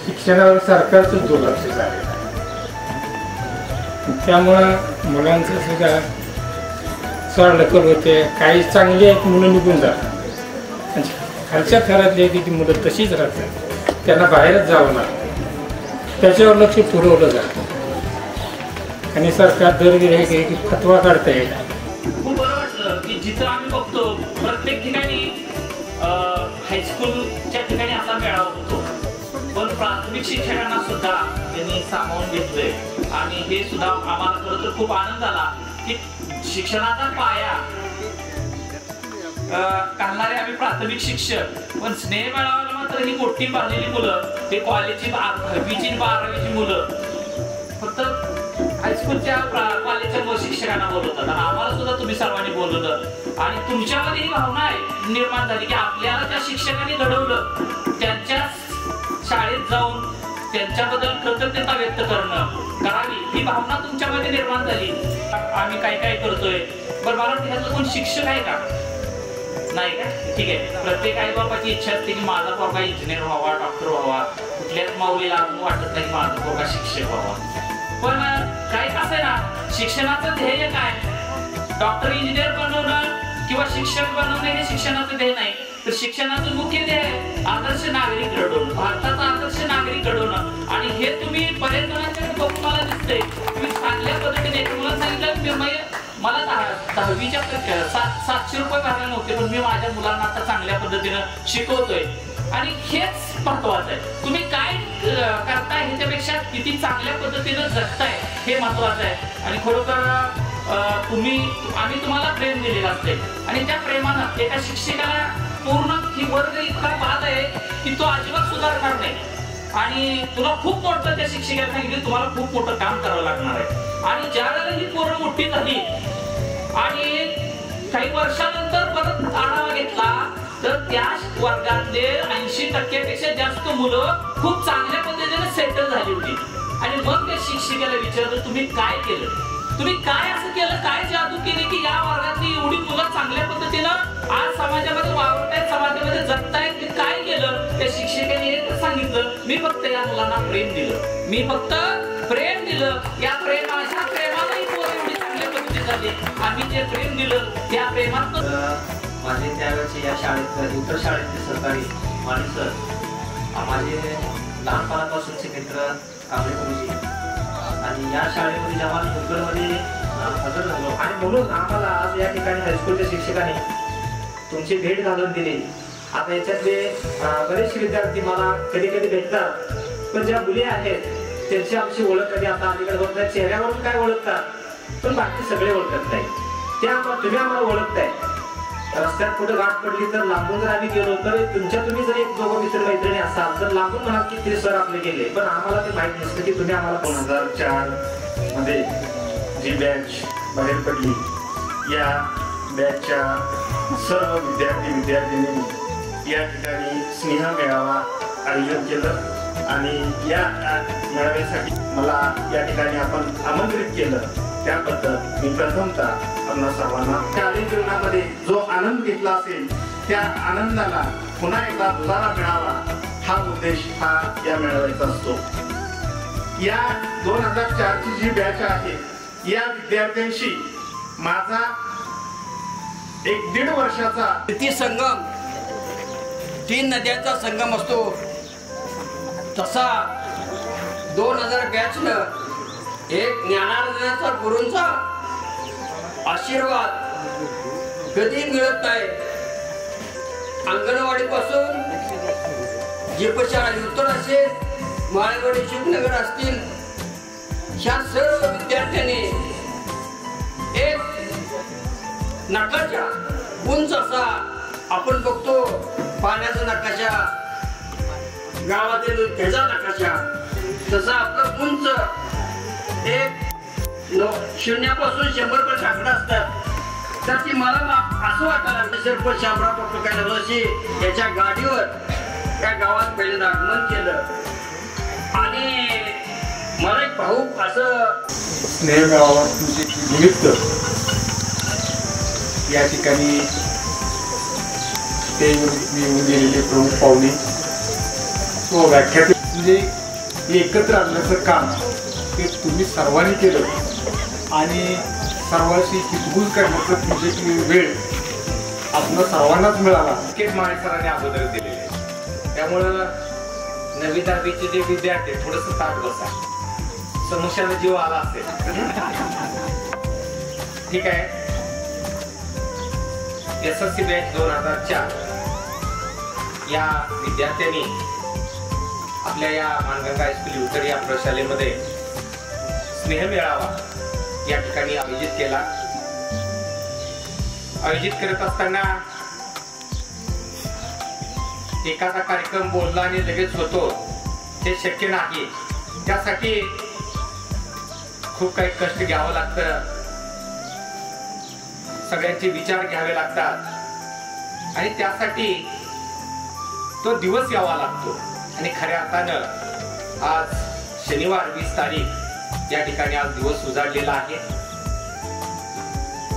शिक्षणावर सरकारचं दुर्लक्ष झालेलं आहे. त्यामुळं मुलांचं सुद्धा चढढकल होते. काही चांगली आहेत मुलं निघून जातात खालच्या थरातली आहे ती मुलं तशीच राहतात त्यांना बाहेरच जावं लागतं त्याच्यावर लक्ष पुरवलं जातं आणि सरकार दर फतवा काढता येईल. खूप बरं वाटलं की जिथं आम्ही बघतो प्रत्येक ठिकाणी हायस्कूलच्या ठिकाणी असा मेळावा होतो पण प्राथमिक शिक्षकांना सुद्धा त्यांनी सामावून घेतलंय आणि हे सुद्धा आम्हाला खरं तर खूप आनंद झाला की शिक्षणाचा पाया घालणारे आम्ही प्राथमिक शिक्षक पण स्नेह मेळाव्याला मात्र ही मोठी भरलेली मुलं ते कॉलेजची 10वी 12वी मुलं फक्त हायस्कूलच्या कॉलेजच्या शिक्षकांना बोलवतात आणि आम्हाला सुद्धा तुम्ही सर्वांनी बोलवलं आणि तुमच्यामध्ये ही भावना आहे निर्माण झाली की आपल्याला त्या शिक्षकांनी घडवलं त्यांच्या शाळेत जाऊन त्यांच्याबद्दल कृतज्ञता व्यक्त करणं करावी ही भावना तुमच्यामध्ये निर्माण झाली. आम्ही काय काय करतोय बरं मला त्यातलं कोण शिक्षक आहे का नाही का ठीक आहे. प्रत्येक आई बाबाची इच्छा असते की माझा पोरगा इंजिनियर व्हावा डॉक्टर व्हावा कुठल्याच माऊलीला वाटत नाही माझा पोरगा शिक्षक व्हावा पण काही कसं आहे ना शिक्षणाचं ध्येय काय डॉक्टर इंजिनियर बनवणं किंवा शिक्षक बनवणं हे शिक्षणाचं ध्येय नाही तर शिक्षणाचं मुख्य ध्येय आदर्श नागरिक घडवणं भारताचा आदर्श नागरिक घडवणं आणि हे तुम्ही बरेच जणांच्याकडे बघून मला दिसतंय तुम्ही चांगल्या पद्धतीने तुम्हाला सांगितलं मला 10वीच्या 700 रुपये भरायला नव्हते पण मी माझ्या मुलांना आता चांगल्या पद्धतीनं शिकवतोय आणि हेच महत्वाचं आहे. तुम्ही काय करताय ह्याच्यापेक्षा किती चांगल्या पद्धतीनं जगताय हे महत्वाचं आहे आणि खरोखर आम्ही तुम्हाला प्रेम दिलेलं असते आणि त्या प्रेमानं एका शिक्षकाला पूर्ण ही वर्ग इतका बाद आहे की तो अजिबात सुधारणार नाही आणि तुला खूप मोठं त्या शिक्षकाला सांगितलं तुम्हाला खूप मोठं काम करावं लागणार आहे आणि ज्या वेळेला ही पोरं मोठी झाली आणि काही वर्षानंतर परत आढावा घेतला तर त्या वर्गातले 80% पेक्षा जास्त मुलं खूप चांगल्या पद्धतीने सेटल झाली होती आणि मग त्या शिक्षकाला विचारलं तुम्ही काय केलं तुम्ही काय असं केलं काय जादू केली की या वर्गातली एवढी मुलं चांगल्या पद्धतीनं आज समाजामध्ये वावरतायत समाजामध्ये जगतायत काय केलं त्या शिक्षकाने एकच सांगितलं मी फक्त या मुलांना प्रेम दिलं मी फक्त प्रेम दिलं या प्रेमाच्या प्रेमालाही पोरं एवढी चांगल्या पद्धतीने झाली आम्ही जे प्रेम दिलं त्या प्रेमात माझे त्यावेळेचे या शाळेत उत्तर शाळेतले सरकारी माने सर माझे लहानपणापासूनचे मित्र कांबळे गुरुजी आणि या शाळेमध्ये जेव्हा मुंबईमध्ये हजर झालो आणि म्हणून आम्हाला आज या ठिकाणी हायस्कूलच्या शिक्षकांनी तुमची भेट घालून दिली. आता याच्यातले बरेचसे विद्यार्थी मला कधी कधी भेटतात पण ज्या मुली आहेत त्यांची आमची ओळख कधी आता अलीकडे होत नाही चेहऱ्यावरून काय ओळखतात पण बाकी सगळे ओळखत नाही ते तुम्ही आम्हाला ओळखताय रस्त्यात कुठे गाठ पडली तर लांबून जर आम्ही गेलो तर तुम्ही जर एक दोघं मित्र मैत्रिणी असाल तर लांबून म्हणाल की ते सर आपले गेले पण आम्हाला ते माहित नसतं की तुम्ही आम्हाला 2004 मध्ये जी बॅच बाहेर पडली, या बॅचच्या सर्व विद्यार्थी या ठिकाणी स्नेह मेळावा आयोजन केलं आणि या मेळाव्यासाठी मला या ठिकाणी आपण आमंत्रित केलं, त्याबद्दल मी प्रथमतः आपल्या सर्वांना शालेय जीवनामध्ये जो आनंद घेतला असेल त्या आनंदाला पुन्हा एकदा दुजारा मिळावा हा उद्देश हा या मेळाव्याचा असतो. या 2004 ची जी बॅच आहे या विद्यार्थ्यांशी माझा 1.5 वर्षाचा ती संगम 3 नद्यांचा संगम असतो तसा 2000 बॅचनं एक ज्ञानार्जनाचा गुरूंचा आशीर्वाद कधी मिळत नाही. अंगणवाडी पासून जीपशाळा उत्तर असेल, माळेवाडी शिवनगर असतील, ह्या सर्व विद्यार्थ्यांनी एक नकाशा उंच असा आपण बघतो पाण्याचा नकाशा, गावातील ह्याचा नकाशा, तसा आपला उंच एक 0 पासून 100 पर्यंत आकडा असतात. तर ती मला असं वाटायला लागलं सरपंच शामराव बापू काय वर्षी याच्या गाडीवर त्या गावात पहिल्यांदा आगमन केलं आणि मला एक भाऊक असं स्नेह मेळावा निमित्त या ठिकाणी ते येऊन गेलेले प्रमुख पाहुणे व व्याख्याते म्हणजे एकत्र आणण्याचं काम ते तुम्ही सर्वांनी केलं आणि सर्वांशी हितगुज करण्याचं तुमची वेळ आपल्या सर्वांनाच मिळाला. केट माळे सरांनी अगोदर दिलेले आहे, त्यामुळं 9वी 10वीचे जे विद्यार्थी थोडंसं ताट बसा, समस्याला जीव आला असेल. ठीक आहे. SSC बॅच 2004 या विद्यार्थ्यांनी आपल्या या मानगंगा हायस्कूल उत्तर या प्रशालेमध्ये स्नेह मेळावा या ठिकाणी आयोजित केला. आयोजित करत असताना एखादा कार्यक्रम बोलला आणि लगेच होतो हे शक्य नाही. त्यासाठी खूप काही कष्ट घ्यावं लागतं, सगळ्यांचे विचार घ्यावे लागतात आणि त्यासाठी तो दिवस यावा लागतो. आणि खऱ्या अर्थानं आज शनिवार 20 तारीख या ठिकाणी आज दिवस उजाडलेला आहे.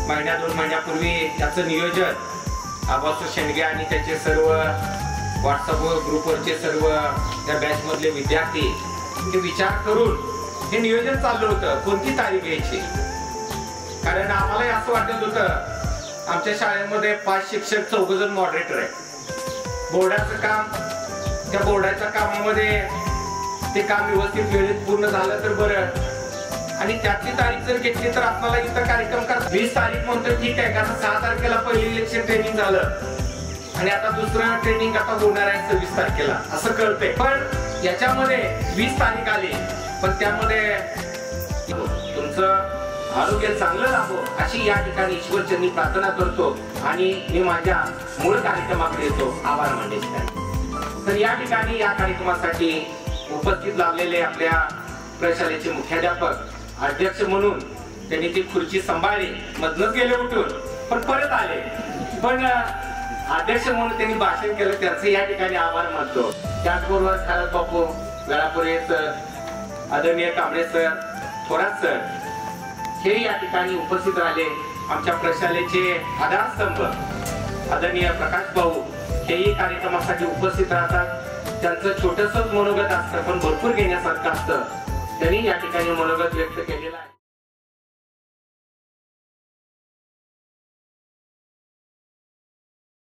1-2 महिन्यापूर्वी त्याचं नियोजन आबासू शेंडगे आणि त्याचे सर्व व्हॉट्सअप ग्रुपवरचे सर्व त्या बॅच मधले विद्यार्थी ते विचार करून हे नियोजन चाललं होतं कोणती तारीख घ्यायची. कारण आम्हालाही असं वाटत होतं आमच्या शाळेमध्ये 5 शिक्षक 4 जण मॉडरेटर आहे. बोर्डाचं काम, त्या बोर्डाच्या कामामध्ये ते काम व्यवस्थित वेळेत पूर्ण झालं तर बरं. आणि त्याची तारीख जर घेतली तर आपल्याला इथं कार्यक्रम करता 20 तारीख म्हणतो ठीक आहे, कारण 6 तारखेला पहिली इलेक्शन ट्रेनिंग झालं आणि आता दुसरं ट्रेनिंग आता होणार आहे 26 तारखेला असं कळतंय. पण याच्यामध्ये 20 तारीख आली, पण त्यामध्ये तुमचं आरोग्य चांगलं राहो अशी या ठिकाणी ईश्वरचरणी प्रार्थना करतो आणि मी माझ्या मूळ कार्यक्रमाकडे येतो आभार मानण्यासाठी. तर या ठिकाणी या कार्यक्रमासाठी उपस्थित लाभलेले आपल्या प्रशालेचे मुख्याध्यापक अध्यक्ष म्हणून त्यांनी ती खुर्ची सांभाळली, मधनच गेले उठून पण परत आले, पण अध्यक्ष म्हणून त्यांनी भाषण केलं, त्याचं या ठिकाणी आभार मानतो. त्याचबरोबर खरंच बापू गळापुरे सर, आदरणीय कांबळे सर, थोरात सर हे या ठिकाणी उपस्थित राहिले. आमच्या प्रशालेचे आधारस्तंभ आदरणीय प्रकाश भाऊ हेही कार्यक्रमासाठी उपस्थित राहतात. त्यांचं छोटंसंच मनोगत असतं पण भरपूर घेण्यासारखं असतं. त्यांनी या ठिकाणी मनोगत व्यक्त केलेलं आहे.